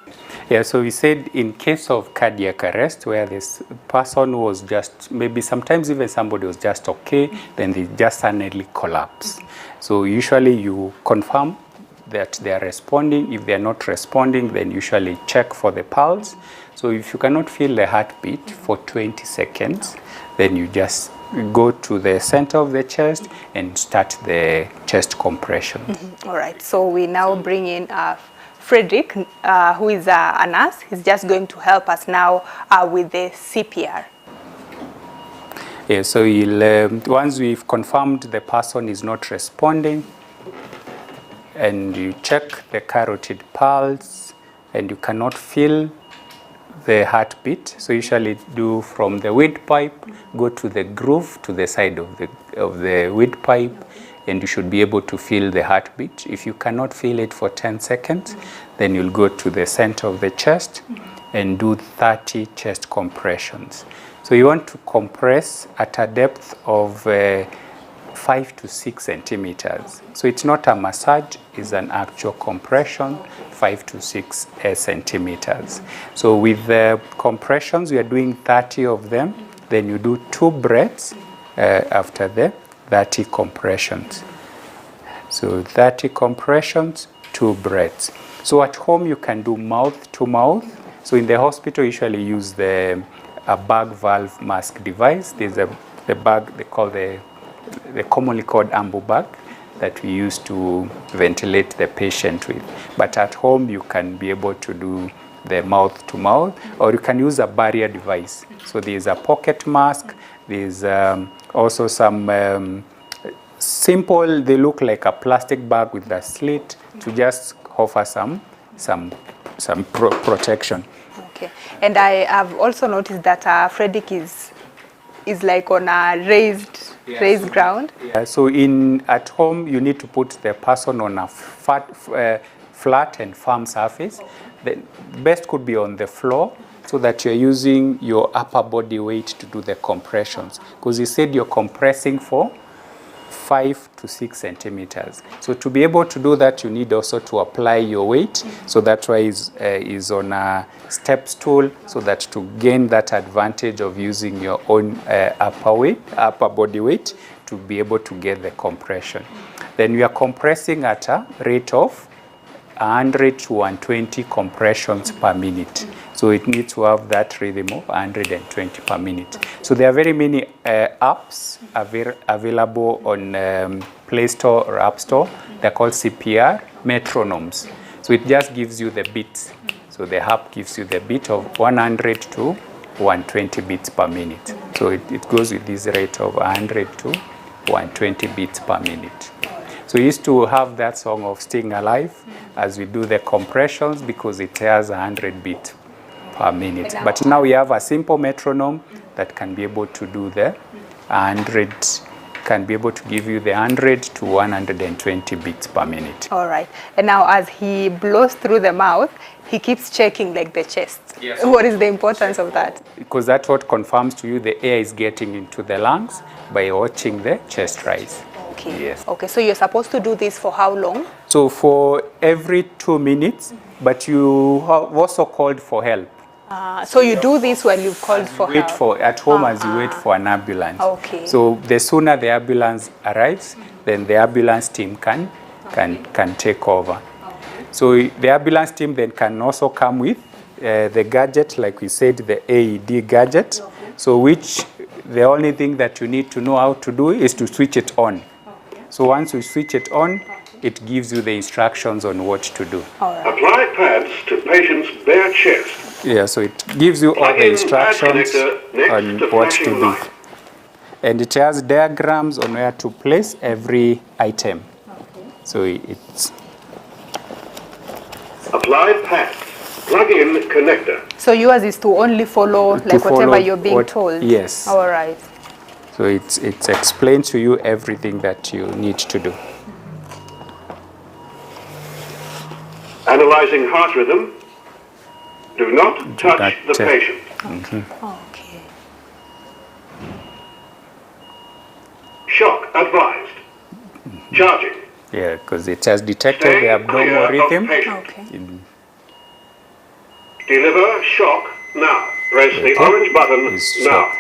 Yeah, so we said in case of cardiac arrest, where this person was just, maybe sometimes even somebody was just okay, then they just suddenly collapse. So usually you confirm that they are responding. If they are not responding, then usually check for the pulse. So if you cannot feel the heartbeat for 20 seconds, then you just go to the center of the chest and start the chest compression. All right, so we now bring in Frederick, who is a nurse. He's just going to help us now with the CPR. Yeah, so once we've confirmed the person is not responding, and you check the carotid pulse, and you cannot feel the heartbeat, so usually do from the windpipe, go to the groove to the side of the windpipe, and you should be able to feel the heartbeat. If you cannot feel it for 10 seconds, then you'll go to the center of the chest and do 30 chest compressions. So you want to compress at a depth of 5 to 6 centimeters. So it's not a massage, it's an actual compression, 5 to 6 centimeters. So with the compressions, we are doing 30 of them. Then you do 2 breaths after the 30 compressions. So 30 compressions, 2 breaths. So at home, you can do mouth to mouth. So in the hospital, usually use a bag valve mask device. There's the bag they call the commonly called ambu bag that we use to ventilate the patient with. But at home, you can be able to do the mouth to mouth, or you can use a barrier device. So there's a pocket mask. There's also some simple, they look like a plastic bag with a slit to just offer some protection. Okay, and I have also noticed that Frederick is like on a raised ground. Yeah, so at home, you need to put the person on a flat and firm surface. The best could be on the floor, so that you're using your upper body weight to do the compressions. Because you said you're compressing for 5 to 6 centimeters. So to be able to do that, you need also to apply your weight. So that's why is on a step stool, so that to gain that advantage of using your own upper body weight to be able to get the compression. Then we are compressing at a rate of 100 to 120 compressions per minute. So it needs to have that rhythm of 120 per minute. So there are very many apps available on Play Store or App Store. They're called CPR metronomes. So it just gives you the beats. So the app gives you the beat of 100 to 120 beats per minute. So it goes with this rate of 100 to 120 beats per minute. So we used to have that song of Staying Alive as we do the compressions because it has 100 beats per minute. But now we have a simple metronome that can be able to do the 100, can be able to give you the 100 to 120 beats per minute. All right. And now as he blows through the mouth, he keeps checking like the chest. Yes. What is the importance of that? Because that's what confirms to you the air is getting into the lungs by watching the chest rise. Okay. Yes. Okay, so you're supposed to do this for how long? So for every 2 minutes, but you have also called for help. So you do this when you've called for Wait help? for at home as you wait for an ambulance. Okay. So the sooner the ambulance arrives, then the ambulance team can take over. So the ambulance team then can also come with the gadget, like we said, the AED gadget. So which the only thing that you need to know how to do is to switch it on. So once you switch it on, it gives you the instructions on what to do. Apply pads to patient's bare chest. Yeah, so it gives you all the instructions on what to do. And it has diagrams on where to place every item. So it's... Apply pads. Plug in connector. So yours is to only follow whatever you're being told? Yes. All right. So it's explained to you everything that you need to do. Analyzing heart rhythm. Do not touch the patient. Okay. Shock advised. Charging. Yeah, because it has detected the abnormal rhythm. Okay. Deliver shock now. Press the orange button now.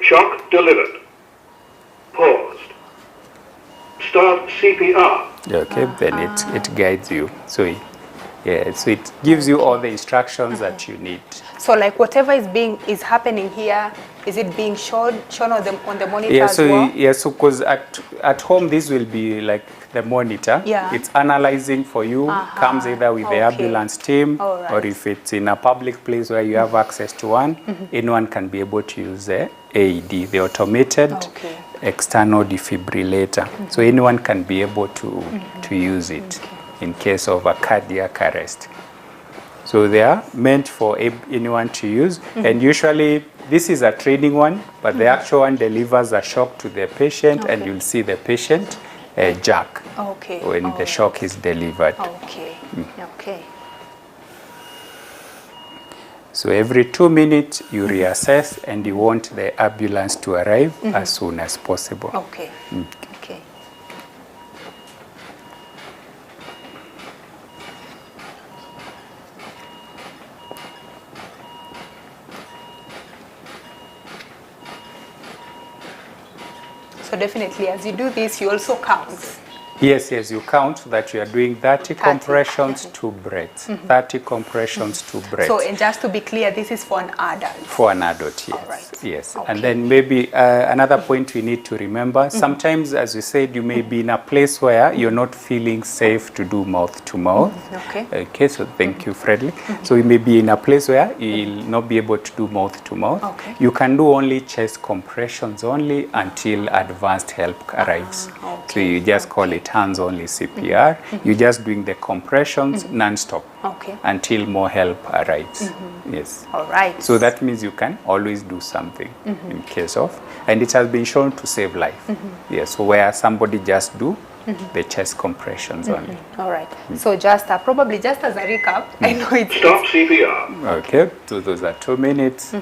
Shock delivered. Paused. Start CPR. Okay, then it guides you. So yeah, so it gives you all the instructions that you need. So like whatever is happening here, is it being shown on the monitor as well? Yeah, so because at home this will be like the monitor. Yeah. It's analyzing for you, comes either with the ambulance team or if it's in a public place where you have access to one, anyone can be able to use the AED, the automated external defibrillator. So anyone can be able to use it in case of a cardiac arrest. So they are meant for anyone to use, and usually this is a training one, but the actual one delivers a shock to the patient, and you'll see the patient jerk when the shock is delivered. Okay. So every 2 minutes you reassess, and you want the ambulance to arrive as soon as possible. Okay. So definitely, as you do this, you also count. Yes, you count that you are doing 30 compressions, 2 breaths. 30 compressions, 2 breaths. So, and just to be clear, this is for an adult? For an adult, yes. All right. Yes. Okay. And then maybe another point we need to remember, sometimes, as you said, you may be in a place where you're not feeling safe to do mouth-to-mouth. Okay, so thank you, Fredly. So you may be in a place where you'll not be able to do mouth-to-mouth. You can do only chest compressions only until advanced help arrives. So you just call it hands-only CPR. You're just doing the compressions non-stop until more help arrives. Yes. All right. So that means you can always do something in case of, and it has been shown to save life. Yes. So where somebody just do the chest compressions only. All right. So just probably just as a recap, I know it's stop CPR. Okay. So those are 2 minutes.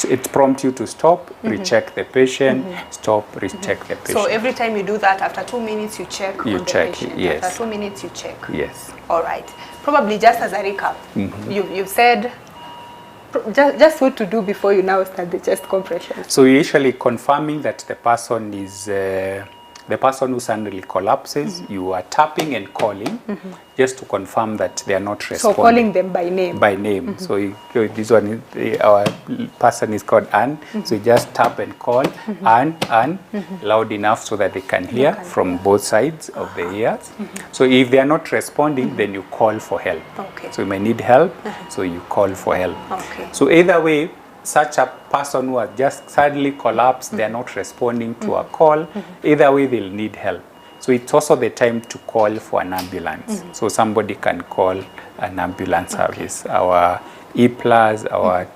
It prompts you to stop, recheck the patient, stop, recheck the patient. So every time you do that, after 2 minutes you check on the patient. Yes. After 2 minutes you check. Yes. All right. Probably just as a recap, you've said just what to do before you now start the chest compression. So you're usually confirming that the person is the person who suddenly collapses. You are tapping and calling just to confirm that they are not responding. So calling them by name. By name. So this one, our person is called Anne. So you just tap and call Anne, loud enough so that they can hear from both sides of the ears. So if they are not responding, then you call for help. So you may need help, so you call for help. So either way, such a person who has just suddenly collapsed, they're not responding to a call, either way they'll need help. So it's also the time to call for an ambulance. So somebody can call an ambulance service, our E+, our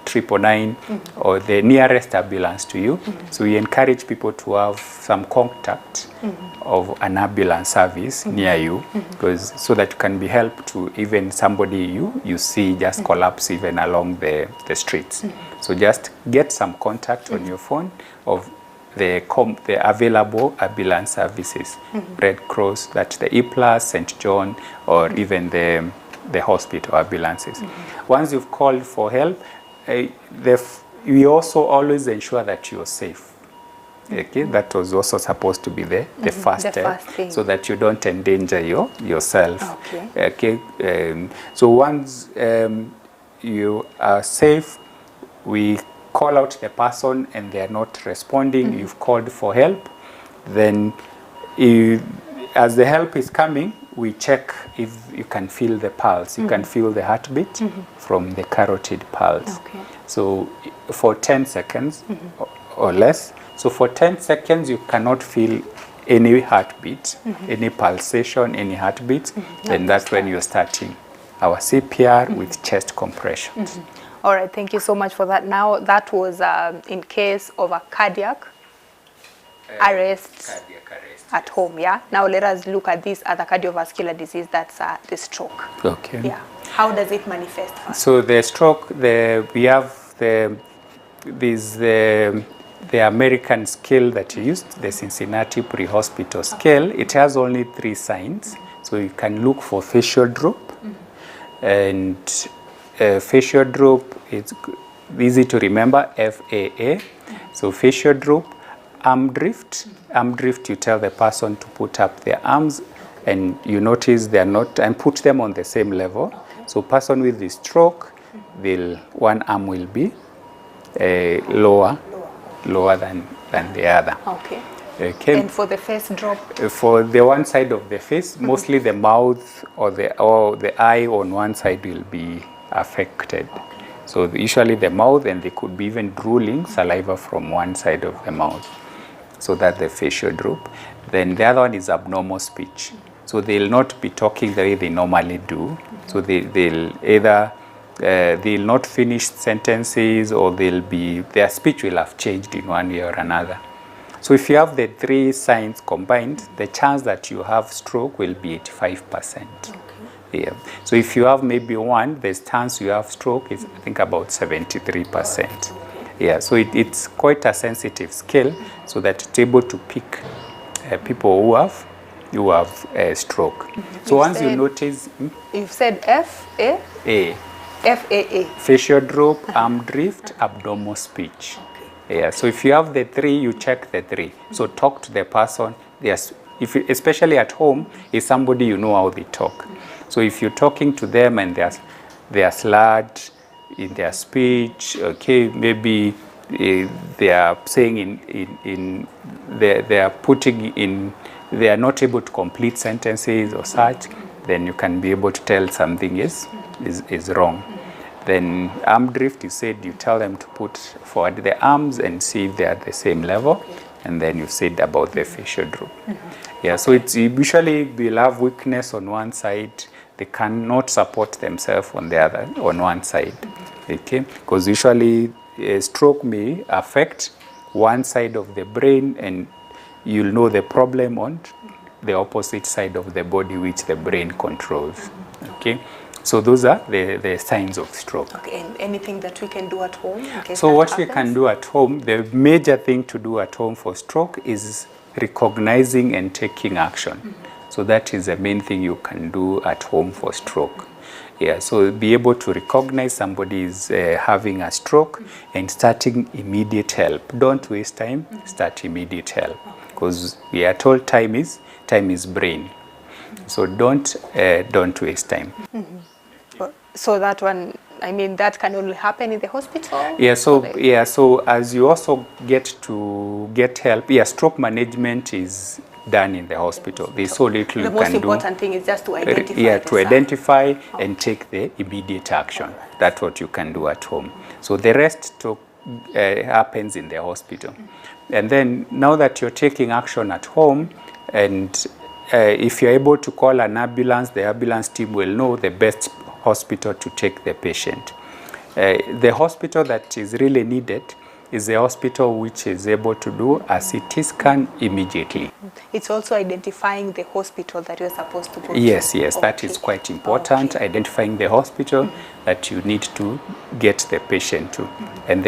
999, or the nearest ambulance to you. So we encourage people to have some contact of an ambulance service near you, because so that you can be helped to even somebody you see just collapse even along the streets. So just get some contact on your phone of the available ambulance services, Red Cross, that's the E+, St. John, or even the hospital ambulances. Once you've called for help, we also always ensure that you're safe. Okay, that was also supposed to be the first step, so that you don't endanger yourself. Okay, so once you are safe, we call out the person and they are not responding, you've called for help, then as the help is coming, we check if you can feel the pulse. You can feel the heartbeat from the carotid pulse. So for 10 seconds or less. So for 10 seconds, you cannot feel any heartbeat, any pulsation, any heartbeat. Then that's when you're starting our CPR with chest compressions. All right, thank you so much for that. Now, that was in case of a cardiac arrest at home, yeah? Now let us look at this other cardiovascular disease, that's the stroke. Okay. Yeah. How does it manifest first? So the stroke, we have the American scale that you used, the Cincinnati Pre-Hospital Scale. It has only 3 signs. So you can look for facial droop. And facial droop is easy to remember, FAA. So facial droop. Arm drift. Arm drift, you tell the person to put up their arms and you notice they're not, and put them on the same level. So person with the stroke, one arm will be lower than the other. Okay. And for the face drop? For the one side of the face, mostly the mouth or the eye on one side will be affected. So usually the mouth, and they could be even drooling saliva from one side of the mouth. So that's the facial droop. Then the other one is abnormal speech. So they'll not be talking the way they normally do. So they'll either they'll not finish sentences, or their speech will have changed in one way or another. So if you have the 3 signs combined, the chance that you have stroke will be 85%. Yeah. So if you have maybe one, the chance you have stroke is, I think, about 73%. Yeah. So it's quite a sensitive scale, so that it's able to pick people who have a stroke. So once you notice, you've said FAA. FAA. Facial droop, arm drift, abnormal speech. Yeah. So if you have the 3, you check the 3. So talk to the person. Yes. Especially at home, is somebody you know how they talk. So if you're talking to them and they are slurred in their speech, okay, maybe they are saying they are not able to complete sentences or such, then you can be able to tell something is wrong. Then arm drift, you said you tell them to put forward the arms and see if they are at the same level. And then you said about the facial droop. Yeah, so it's usually will have weakness on one side. They cannot support themselves on the other, on one side. Okay, because usually a stroke may affect one side of the brain, and you'll know the problem on the opposite side of the body, which the brain controls. Okay. So those are the signs of stroke. Okay, and anything that we can do at home in case So that what happens? we can do at home, the major thing to do at home for stroke is recognizing and taking action. So that is the main thing you can do at home for stroke. Yeah, so be able to recognize somebody is having a stroke and starting immediate help. Don't waste time, start immediate help. Because we are told time is brain. So don't waste time. So that one, I mean, that can only happen in the hospital? Yeah, so as you also get help, stroke management is done in the hospital. There's so little you can do. The most important thing is just to identify. To identify and take the immediate action. That's what you can do at home. So the rest happens in the hospital. And then now that you're taking action at home, and if you're able to call an ambulance, the ambulance team will know the best hospital to take the patient. The hospital that is really needed is the hospital which is able to do a CT scan immediately. It's also identifying the hospital that you're supposed to go to. Yes, that is quite important, identifying the hospital that you need to get the patient to. And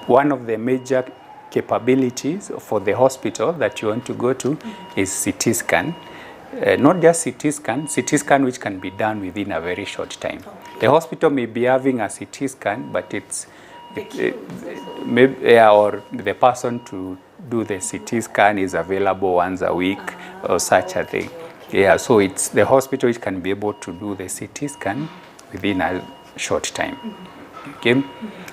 one of the major capabilities for the hospital that you want to go to is CT scan. Not just CT scan which can be done within a very short time. The hospital may be having a CT scan, but or the person to do the CT scan is available once a week or such a thing. Yeah, so it's the hospital which can be able to do the CT scan within a short time. Okay.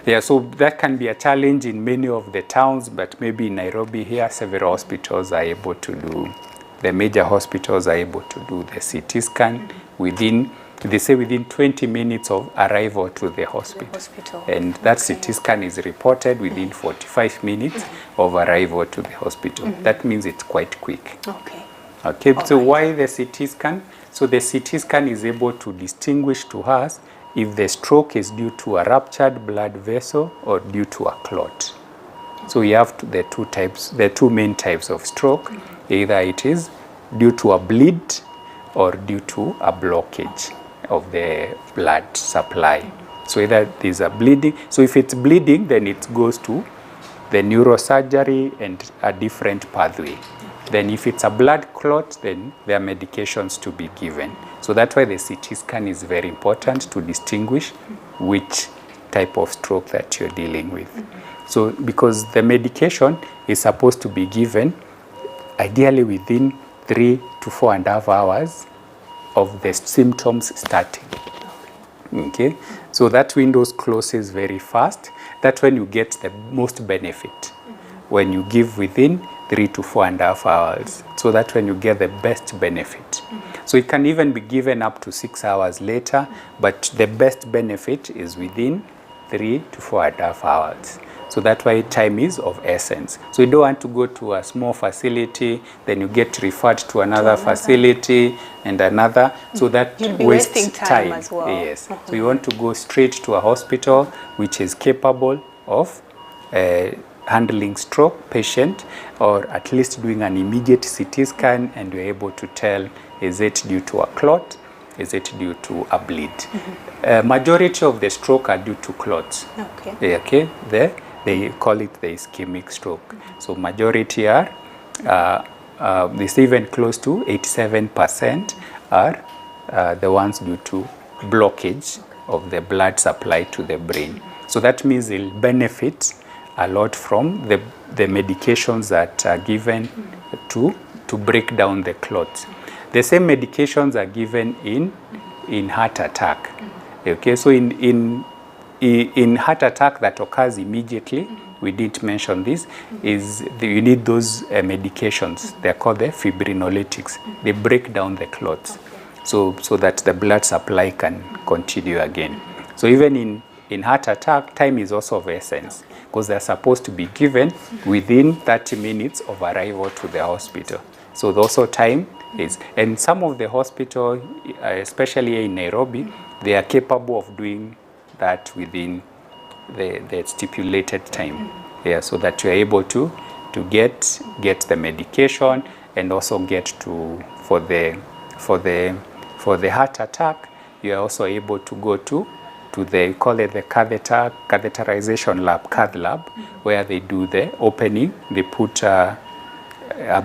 Yeah, so that can be a challenge in many of the towns, but maybe in Nairobi here, several hospitals are able to do, the major hospitals are able to do the CT scan within, they say within 20 minutes of arrival to the hospital. And that CT scan is reported within 45 minutes of arrival to the hospital. That means it's quite quick. Okay, so why the CT scan? So the CT scan is able to distinguish to us if the stroke is due to a ruptured blood vessel or due to a clot. So we have the two main types of stroke. Either it is due to a bleed or due to a blockage of the blood supply. So either there's a bleeding. So if it's bleeding, then it goes to the neurosurgery and a different pathway. Then if it's a blood clot, then there are medications to be given. So that's why the CT scan is very important to distinguish which type of stroke that you're dealing with. So because the medication is supposed to be given ideally within 3 to 4.5 hours of the symptoms starting. Okay, so that window closes very fast. That's when you get the most benefit, when you give within 3 to 4.5 hours. So that's when you get the best benefit. So it can even be given up to 6 hours later, but the best benefit is within 3 to 4.5 hours. So that's why time is of essence. So you don't want to go to a small facility, then you get referred to another facility and another. So that wastes time as well. Yes. So you want to go straight to a hospital which is capable of handling stroke patient, or at least doing an immediate CT scan, and you're able to tell, is it due to a clot, is it due to a bleed? Majority of the stroke are due to clots. Okay. They call it the ischemic stroke. So majority are, this even close to 87% are the ones due to blockage of the blood supply to the brain. So that means they'll benefit a lot from the medications that are given to break down the clots. The same medications are given in heart attack. Okay, so in heart attack that occurs immediately, we didn't mention this, you need those medications. They're called the fibrinolytics. They break down the clots so that the blood supply can continue again. So even in heart attack, time is also of essence, because they're supposed to be given within 30 minutes of arrival to the hospital. So also time is, and some of the hospitals, especially in Nairobi, they are capable of doing that within the stipulated time. Yeah, so that you're able to get the medication, and also get to, for the heart attack, you're also able to go to the, call it the catheterization lab, cath lab, where they do the opening. They put a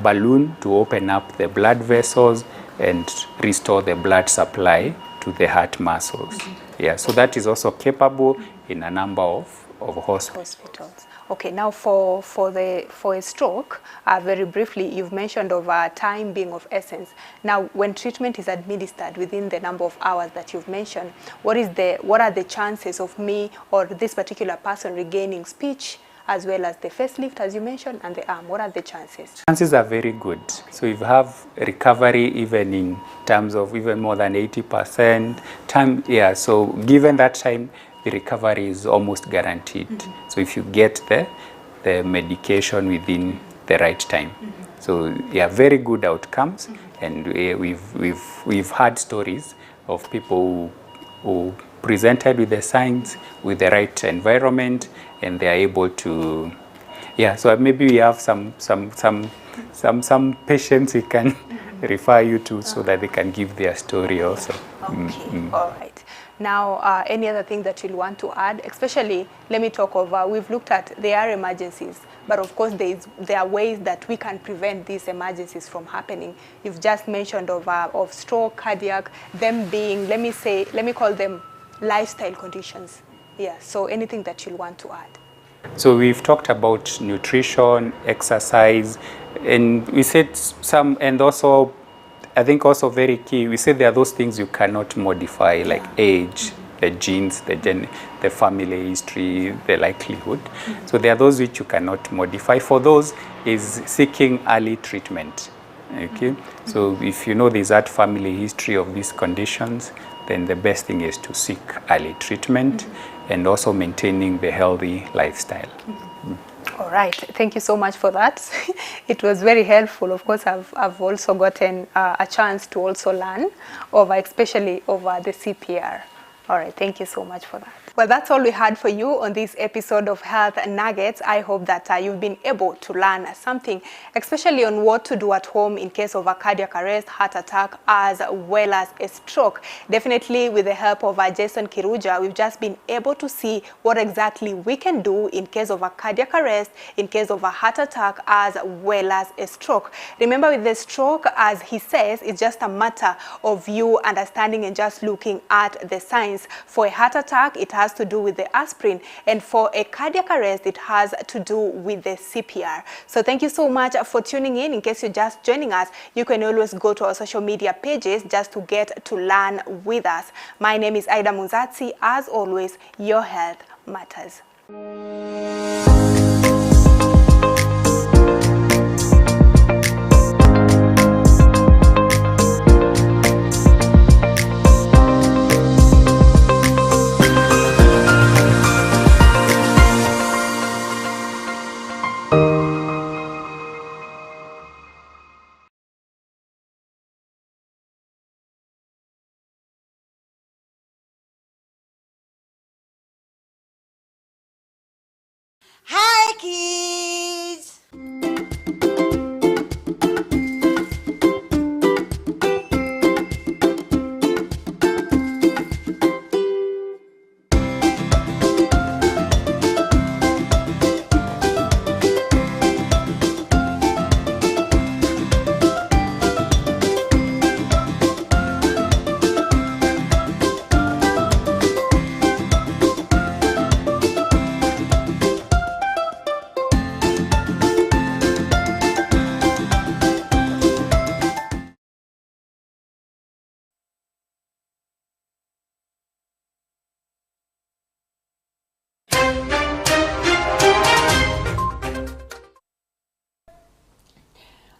balloon to open up the blood vessels and restore the blood supply to the heart muscles. Yeah, so that is also capable in a number of hospitals. Okay, now for a stroke, very briefly, you've mentioned of time being of essence. Now, when treatment is administered within the number of hours that you've mentioned, what are the chances of me or this particular person regaining speech as well as the facelift, as you mentioned, and the arm? What are the chances? Chances are very good. So if you have recovery even in terms of even more than 80% time, yeah, so given that time, the recovery is almost guaranteed. So if you get the medication within the right time. So yeah, very good outcomes, and we've had stories of people who presented with the signs with the right environment, and they are able to, yeah. So maybe we have some patients we can refer you to so that they can give their story also. Okay, all right. Now, any other thing that you'll want to add? Especially, let me talk over. We've looked at there are emergencies, but of course there are ways that we can prevent these emergencies from happening. You've just mentioned of stroke, cardiac, them being, let me call them lifestyle conditions. Yeah. So anything that you'll want to add? So we've talked about nutrition, exercise, and we said some, and also I think also very key, we said there are those things you cannot modify, like age, the genes, the family history, the likelihood. So there are those which you cannot modify. For those is seeking early treatment. Okay, so if you know there's that family history of these conditions, then the best thing is to seek early treatment and also maintaining the healthy lifestyle. All right, thank you so much for that. It was very helpful. Of course, I've also gotten a chance to also learn over, especially over the CPR. All right, thank you so much for that. Well, that's all we had for you on this episode of Health Nuggets. I hope that you've been able to learn something, especially on what to do at home in case of a cardiac arrest, heart attack, as well as a stroke. Definitely with the help of Jason Kiruja, we've just been able to see what exactly we can do in case of a cardiac arrest, in case of a heart attack, as well as a stroke. Remember, with the stroke, as he says, it's just a matter of you understanding and just looking at the signs. For a heart attack, it has to do with the aspirin, and for a cardiac arrest, it has to do with the CPR. So thank you so much for tuning in. In case you're just joining us, you can always go to our social media pages just to get to learn with us. My name is Aida Muzatsi. As always, your health matters. Hi, kids!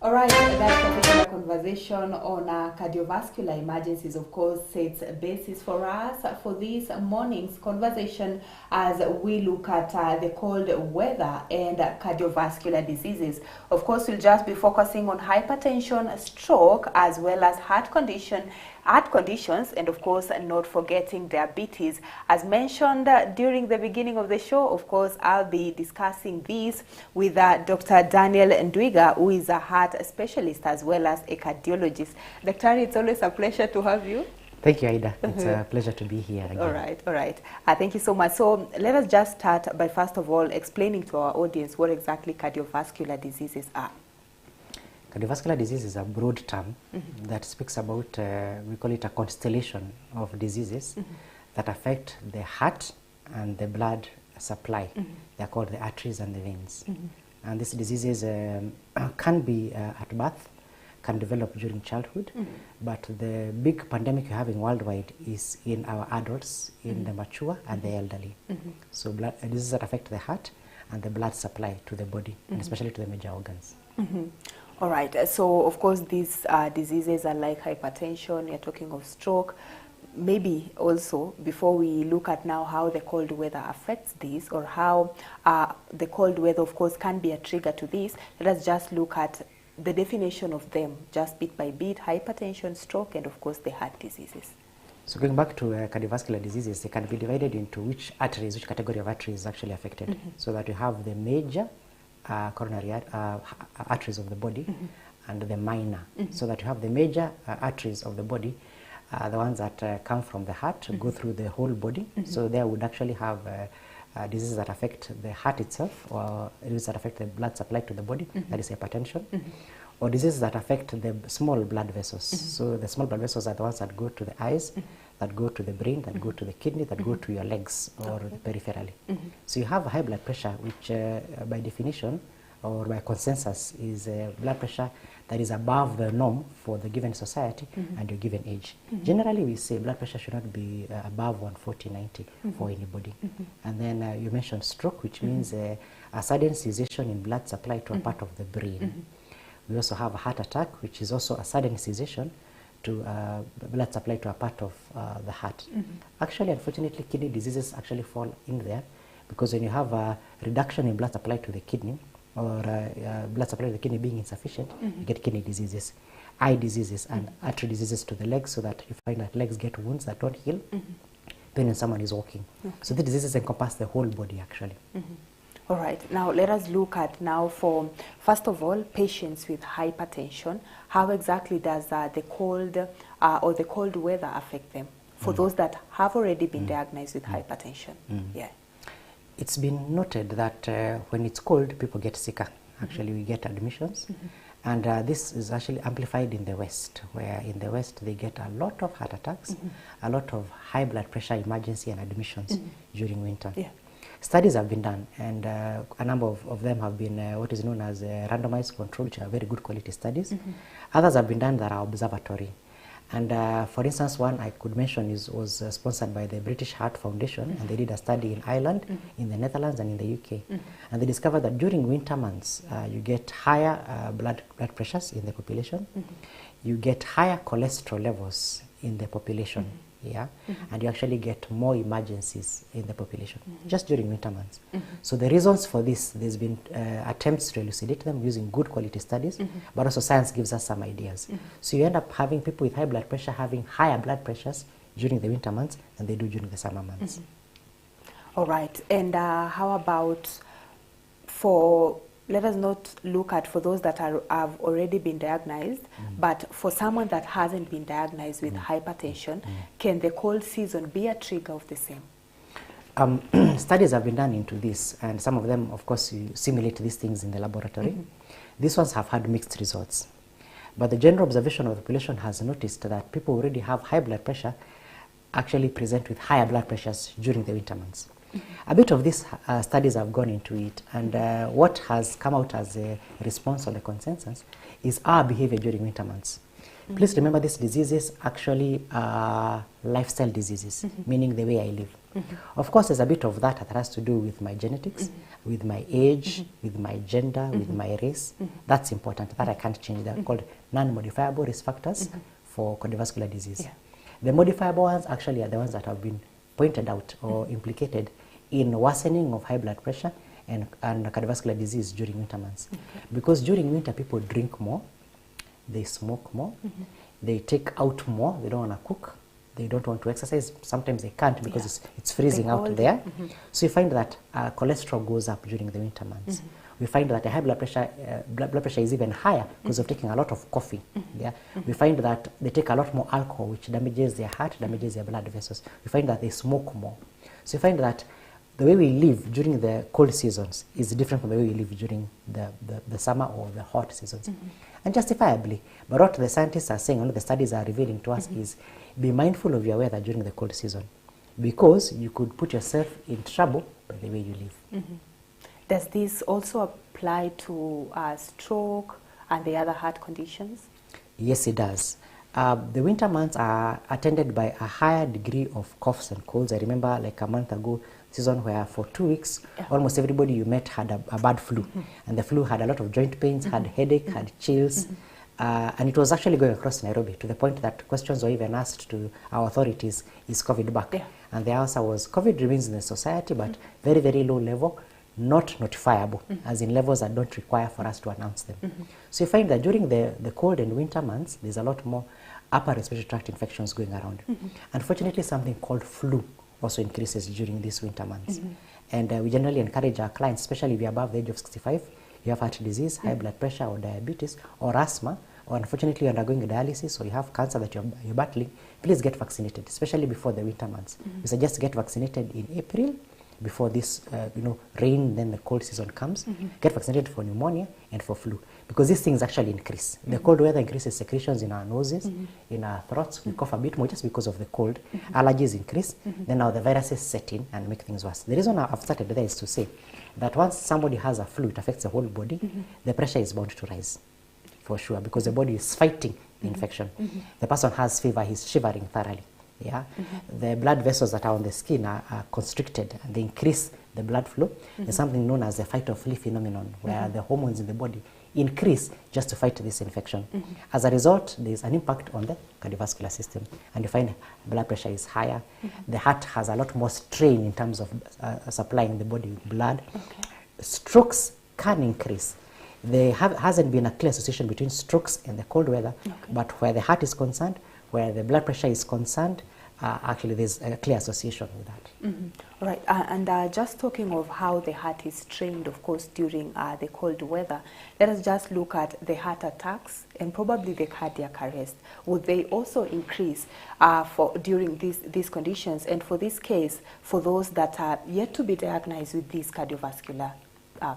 All right, that particular conversation on cardiovascular emergencies, of course, sets a basis for us for this morning's conversation as we look at the cold weather and cardiovascular diseases. Of course, we'll just be focusing on hypertension, stroke, as well as heart conditions, and of course not forgetting diabetes. As mentioned during the beginning of the show, of course I'll be discussing this with Dr. Daniel Ndwiga, who is a heart specialist as well as a cardiologist. Dr. It's always a pleasure to have you. Thank you, Aida. It's a pleasure to be here again. All right. Thank you so much. So let us just start by first of all explaining to our audience what exactly cardiovascular diseases are. Cardiovascular disease is a broad term that speaks about, we call it a constellation of diseases that affect the heart and the blood supply. They are called the arteries and the veins. And these diseases can be at birth, can develop during childhood, but the big pandemic we're having worldwide is in our adults, in the mature and the elderly. So diseases that affect the heart and the blood supply to the body, and especially to the major organs. All right. So, of course, these diseases are like hypertension. You're talking of stroke. Maybe also, before we look at now how the cold weather affects this, or how the cold weather, of course, can be a trigger to this, let us just look at the definition of them, just bit by bit: hypertension, stroke, and of course the heart diseases. So going back to cardiovascular diseases, they can be divided into which category of arteries is actually affected. So that you have the major coronary arteries of the body and the minor. So that you have the major arteries of the body, the ones that come from the heart, go through the whole body. So there would actually have diseases that affect the heart itself, or diseases that affect the blood supply to the body, that is hypertension, or diseases that affect the small blood vessels. So the small blood vessels are the ones that go to the eyes, that go to the brain, that go to the kidney, that go to your legs, or peripherally. So you have high blood pressure, which by definition or by consensus is blood pressure that is above the norm for the given society and your given age. Generally, we say blood pressure should not be above 140/90 for anybody. And then you mentioned stroke, which means a sudden cessation in blood supply to a part of the brain. We also have a heart attack, which is also a sudden cessation to blood supply to a part of the heart. Actually, unfortunately, kidney diseases actually fall in there, because when you have a reduction in blood supply to the kidney, or blood supply to the kidney being insufficient, you get kidney diseases, eye diseases, and artery diseases to the legs, so that you find that legs get wounds that don't heal when someone is walking. So the diseases encompass the whole body, actually. All right. Now, let us look at now for, first of all, patients with hypertension. How exactly does the cold or the cold weather affect them? For those that have already been diagnosed with hypertension. Yeah. It's been noted that when it's cold, people get sicker. Actually, we get admissions. And this is actually amplified in the West, where in the West they get a lot of heart attacks, a lot of high blood pressure emergency and admissions during winter. Studies have been done, and a number of them have been what is known as randomized control, which are very good quality studies. Others have been done that are observatory. And for instance, one I could mention was sponsored by the British Heart Foundation, and they did a study in Ireland, in the Netherlands, and in the UK. And they discovered that during winter months, you get higher blood pressures in the population, you get higher cholesterol levels in the population, and you actually get more emergencies in the population, just during winter months. So the reasons for this, there's been attempts to elucidate them using good quality studies, but also science gives us some ideas. So you end up having people with high blood pressure having higher blood pressures during the winter months than they do during the summer months. All right. And how about let us not look at for those that have already been diagnosed, but for someone that hasn't been diagnosed with hypertension, can the cold season be a trigger of the same? Studies have been done into this, and some of them, of course, you simulate these things in the laboratory. These ones have had mixed results. But the general observation of the population has noticed that people who already have high blood pressure actually present with higher blood pressures during the winter months. A bit of these studies have gone into it, and what has come out as a response or the consensus is our behavior during winter months. Please remember, these diseases actually are lifestyle diseases, meaning the way I live. Of course, there's a bit of that has to do with my genetics, with my age, with my gender, with my race. That's important. That I can't change. They're called non-modifiable risk factors for cardiovascular disease. The modifiable ones actually are the ones that have been pointed out or implicated in worsening of high blood pressure and cardiovascular disease during winter months. Because during winter, people drink more, they smoke more, they take out more, they don't want to cook, they don't want to exercise. Sometimes they can't because it's freezing out there. So you find that cholesterol goes up during the winter months. We find that the high blood pressure is even higher because of taking a lot of coffee. We find that they take a lot more alcohol, which damages their heart, damages their blood vessels. We find that they smoke more. So you find that the way we live during the cold seasons is different from the way we live during the summer or the hot seasons. And justifiably. But what the scientists are saying, all the studies are revealing to us is be mindful of your weather during the cold season, because you could put yourself in trouble by the way you live. Does this also apply to stroke and the other heart conditions? Yes, it does. The winter months are attended by a higher degree of coughs and colds. I remember like a month ago, season where for 2 weeks, almost everybody you met had a bad flu. And the flu had a lot of joint pains, had headache, had chills. And it was actually going across Nairobi to the point that questions were even asked to our authorities, is COVID back? And the answer was, COVID remains in the society, but very, very low level, not notifiable, as in levels that don't require for us to announce them. So you find that during the cold and winter months, there's a lot more upper respiratory tract infections going around. Unfortunately, something called flu also increases during these winter months. And we generally encourage our clients, especially if you're above the age of 65, you have heart disease, high blood pressure or diabetes or asthma, or unfortunately you're undergoing dialysis or you have cancer that you're battling, please get vaccinated, especially before the winter months. We suggest get vaccinated in April, before this rain, then the cold season comes. Get vaccinated for pneumonia and for flu, because these things actually increase. The cold weather increases secretions in our noses, in our throats. We cough a bit more just because of the cold. Allergies increase. Then now the viruses set in and make things worse. The reason I've started there is to say that once somebody has a flu, it affects the whole body, the pressure is bound to rise, for sure, because the body is fighting the infection. The person has fever, he's shivering thoroughly. The blood vessels that are on the skin are constricted and they increase the blood flow. There's something known as the fight or flee phenomenon, where the hormones in the body increase just to fight this infection. As a result, there's an impact on the cardiovascular system, and you find blood pressure is higher. The heart has a lot more strain in terms of supplying the body with blood. Strokes can increase. There hasn't been a clear association between strokes and the cold weather, but where the heart is concerned, where the blood pressure is concerned, actually there's a clear association with that. All right, and just talking of how the heart is trained, of course, during the cold weather, let us just look at the heart attacks and probably the cardiac arrest. Would they also increase during these conditions? And for this case, for those that are yet to be diagnosed with these cardiovascular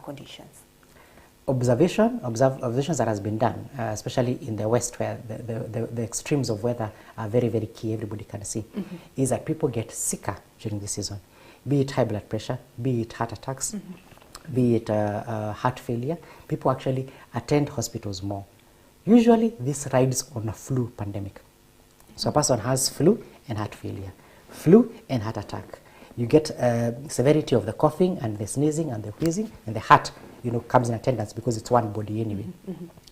conditions? Observations that has been done, especially in the West, where the extremes of weather are very, very key, everybody can see, is that people get sicker during the season, be it high blood pressure, be it heart attacks, be it heart failure. People actually attend hospitals more. Usually this rides on a flu pandemic. So a person has flu and heart failure, flu and heart attack. You get severity of the coughing and the sneezing and the wheezing, and the heart comes in attendance because it's one body anyway.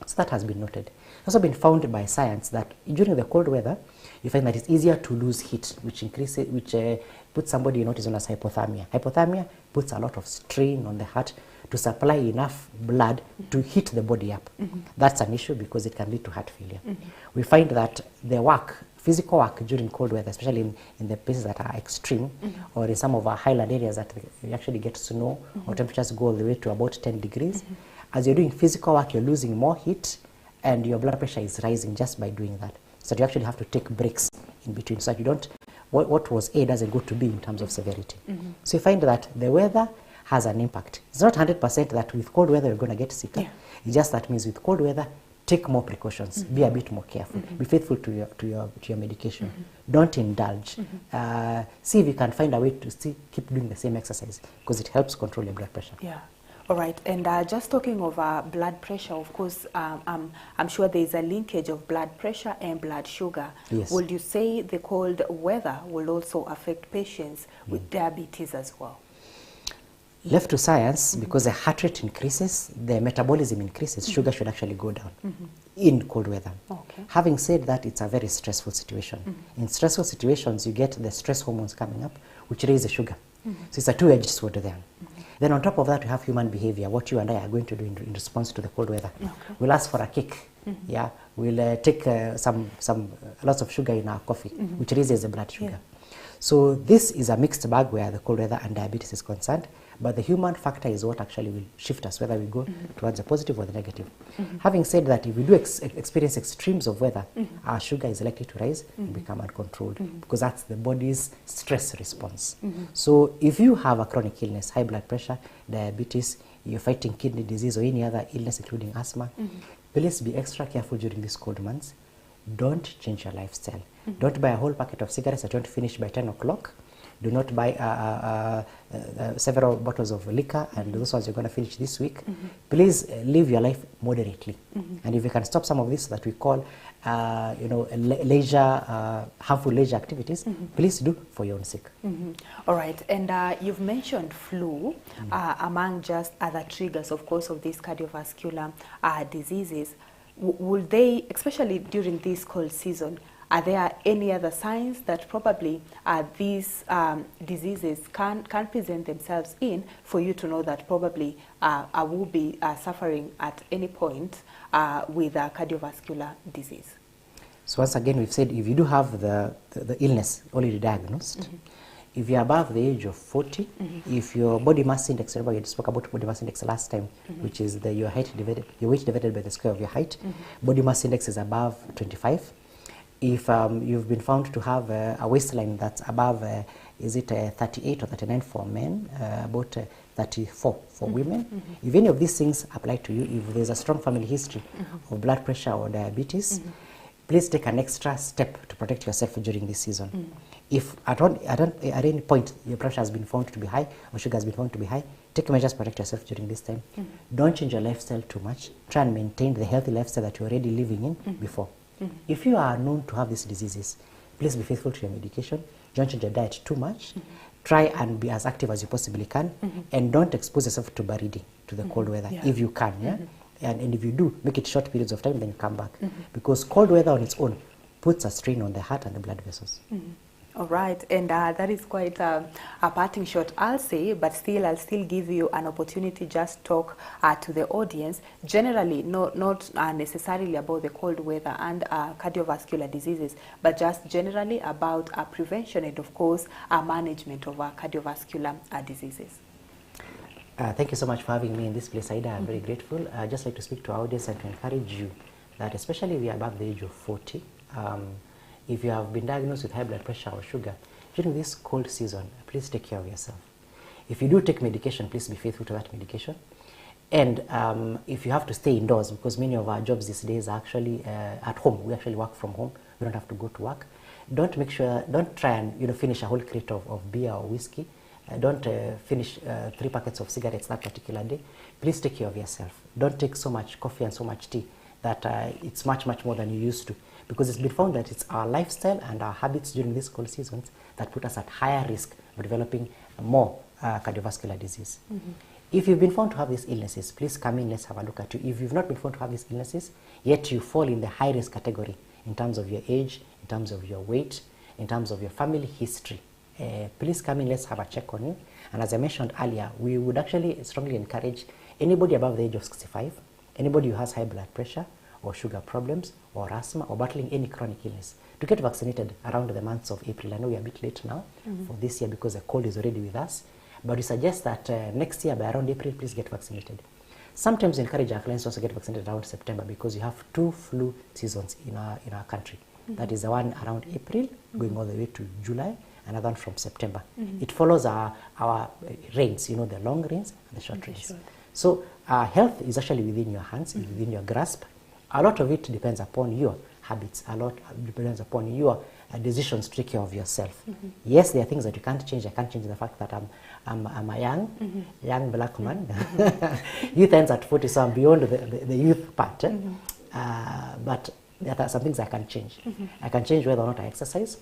So that has been noted. It's also been found by science that during the cold weather, you find that it's easier to lose heat, which puts somebody known as hypothermia. Hypothermia puts a lot of strain on the heart to supply enough blood to heat the body up. That's an issue because it can lead to heart failure. We find that the physical work during cold weather, especially in the places that are extreme, or in some of our highland areas that you actually get snow, or temperatures go all the way to about 10 degrees. As you're doing physical work, you're losing more heat, and your blood pressure is rising just by doing that. So you actually have to take breaks in between, so that you don't, what was A doesn't go to B in terms of severity. So you find that the weather has an impact. It's not 100% that with cold weather you're going to get sicker. It just that means with cold weather, take more precautions, be a bit more careful, be faithful to your medication, don't indulge. See if you can find a way to still keep doing the same exercise, because it helps control your blood pressure. All right, and just talking of blood pressure, of course, I'm sure there's a linkage of blood pressure and blood sugar. Yes. Would you say the cold weather will also affect patients with diabetes as well? Left to science, because the heart rate increases, the metabolism increases, sugar should actually go down in cold weather. Having said that, it's a very stressful situation. In stressful situations, you get the stress hormones coming up, which raise the sugar. So it's a two-edged sword there. Then on top of that, we have human behavior, what you and I are going to do in response to the cold weather. We'll ask for a kick. We'll take lots of sugar in our coffee, which raises the blood sugar. So this is a mixed bag where the cold weather and diabetes is concerned, but the human factor is what actually will shift us, whether we go towards the positive or the negative. Having said that, if we do experience extremes of weather, our sugar is likely to rise and become uncontrolled, because that's the body's stress response. So if you have a chronic illness, high blood pressure, diabetes, you're fighting kidney disease or any other illness including asthma, please be extra careful during these cold months. Don't change your lifestyle. Don't buy a whole packet of cigarettes that don't finish by 10 o'clock. Do not buy several bottles of liquor, and those ones you're going to finish this week. Please live your life moderately. And if you can stop some of this that we call, leisure, harmful leisure activities, please do for your own sake. All right, and you've mentioned flu among just other triggers, of course, of these cardiovascular diseases. Will they, especially during this cold season, are there any other signs that probably these diseases can present themselves in for you to know that probably I will be suffering at any point with a cardiovascular disease? So once again, we've said if you do have the illness already diagnosed, if you're above the age of 40, if your body mass index, remember we spoke about body mass index last time, which is your weight divided by the square of your height, body mass index is above 25. If you've been found to have a waistline that's above, is it 38 or 39 for men, about 34 for women. If any of these things apply to you, if there's a strong family history of blood pressure or diabetes, please take an extra step to protect yourself during this season. If at any point your pressure has been found to be high or sugar has been found to be high, take measures to protect yourself during this time. Don't change your lifestyle too much. Try and maintain the healthy lifestyle that you're already living in before. If you are known to have these diseases, please be faithful to your medication. Don't change your diet too much. Try and be as active as you possibly can, and don't expose yourself to baridi, to the cold weather, if you can. And if you do, make it short periods of time, then you come back. Because cold weather on its own puts a strain on the heart and the blood vessels. All right, and that is quite a parting shot, I'll say, but still, I'll still give you an opportunity just talk to the audience, generally, not necessarily about the cold weather and cardiovascular diseases, but just generally about prevention and, of course, management of cardiovascular diseases. Thank you so much for having me in this place, Aida. I'm very grateful. I'd just like to speak to our audience and to encourage you that, especially if you are above the age of 40, if you have been diagnosed with high blood pressure or sugar, during this cold season, please take care of yourself. If you do take medication, please be faithful to that medication. And if you have to stay indoors, because many of our jobs these days are actually at home, we actually work from home, we don't have to go to work. Don't try and finish a whole crate of beer or whiskey. Don't finish 3 packets of cigarettes that particular day. Please take care of yourself. Don't take so much coffee and so much tea that it's much more than you used to. Because it's been found that it's our lifestyle and our habits during these cold seasons that put us at higher risk of developing more cardiovascular disease. If you've been found to have these illnesses, please come in, let's have a look at you. If you've not been found to have these illnesses, yet you fall in the high risk category in terms of your age, in terms of your weight, in terms of your family history, please come in, let's have a check on you. And as I mentioned earlier, we would actually strongly encourage anybody above the age of 65, anybody who has high blood pressure or sugar problems or asthma or battling any chronic illness to get vaccinated around the months of April. I know we are a bit late now for this year because the cold is already with us, but we suggest that next year by around April, please get vaccinated. Sometimes we encourage our clients also get vaccinated around September because you have 2 flu seasons in our country. That is the one around April going all the way to July, another one from September. It follows our rains, the long rains and the short rains. So health is actually within your hands, within your grasp. A lot of it depends upon your habits. A lot depends upon your decisions to take care of yourself. Yes, there are things that you can't change. I can't change the fact that I'm a young black man. Youth ends at 40, so I'm beyond the youth part. But there are some things I can change. I can change whether or not I exercise,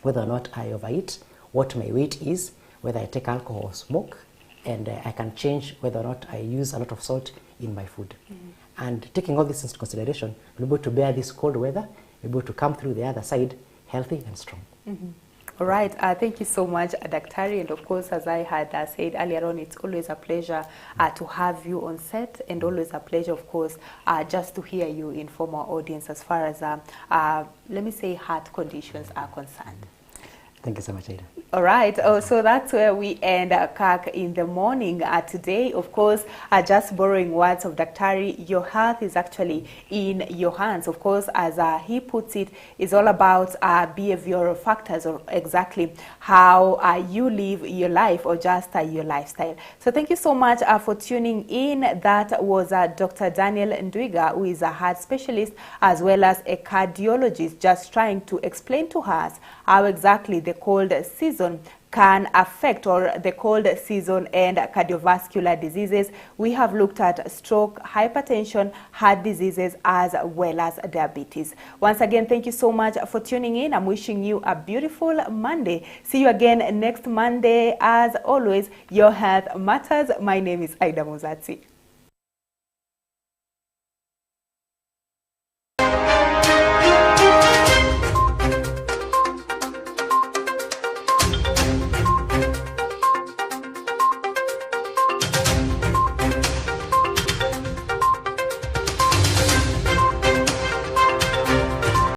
whether or not I overeat, what my weight is, whether I take alcohol or smoke, and I can change whether or not I use a lot of salt in my food. And taking all this into consideration, we're able to bear this cold weather, we're able to come through the other side healthy and strong. All right, thank you so much, Daktari. And of course, as I had said earlier on, it's always a pleasure to have you on set, and always a pleasure, of course, just to hear you inform our audience as far as, let me say, heart conditions are concerned. Thank you so much, Aida. All right, so that's where we end Kirk in the morning today. Of course, just borrowing words of Daktari, your health is actually in your hands. Of course, as he puts it, it's all about behavioral factors, or exactly how you live your life, or just your lifestyle. So thank you so much for tuning in. That was Dr. Daniel Ndwiga, who is a heart specialist as well as a cardiologist, just trying to explain to us how exactly the cold season can affect, or the cold season and cardiovascular diseases. We have looked at stroke, hypertension, heart diseases, as well as diabetes. Once again, thank you so much for tuning in. I'm wishing you a beautiful Monday. See you again next Monday. As always, your health matters. My name is Aida Muzati.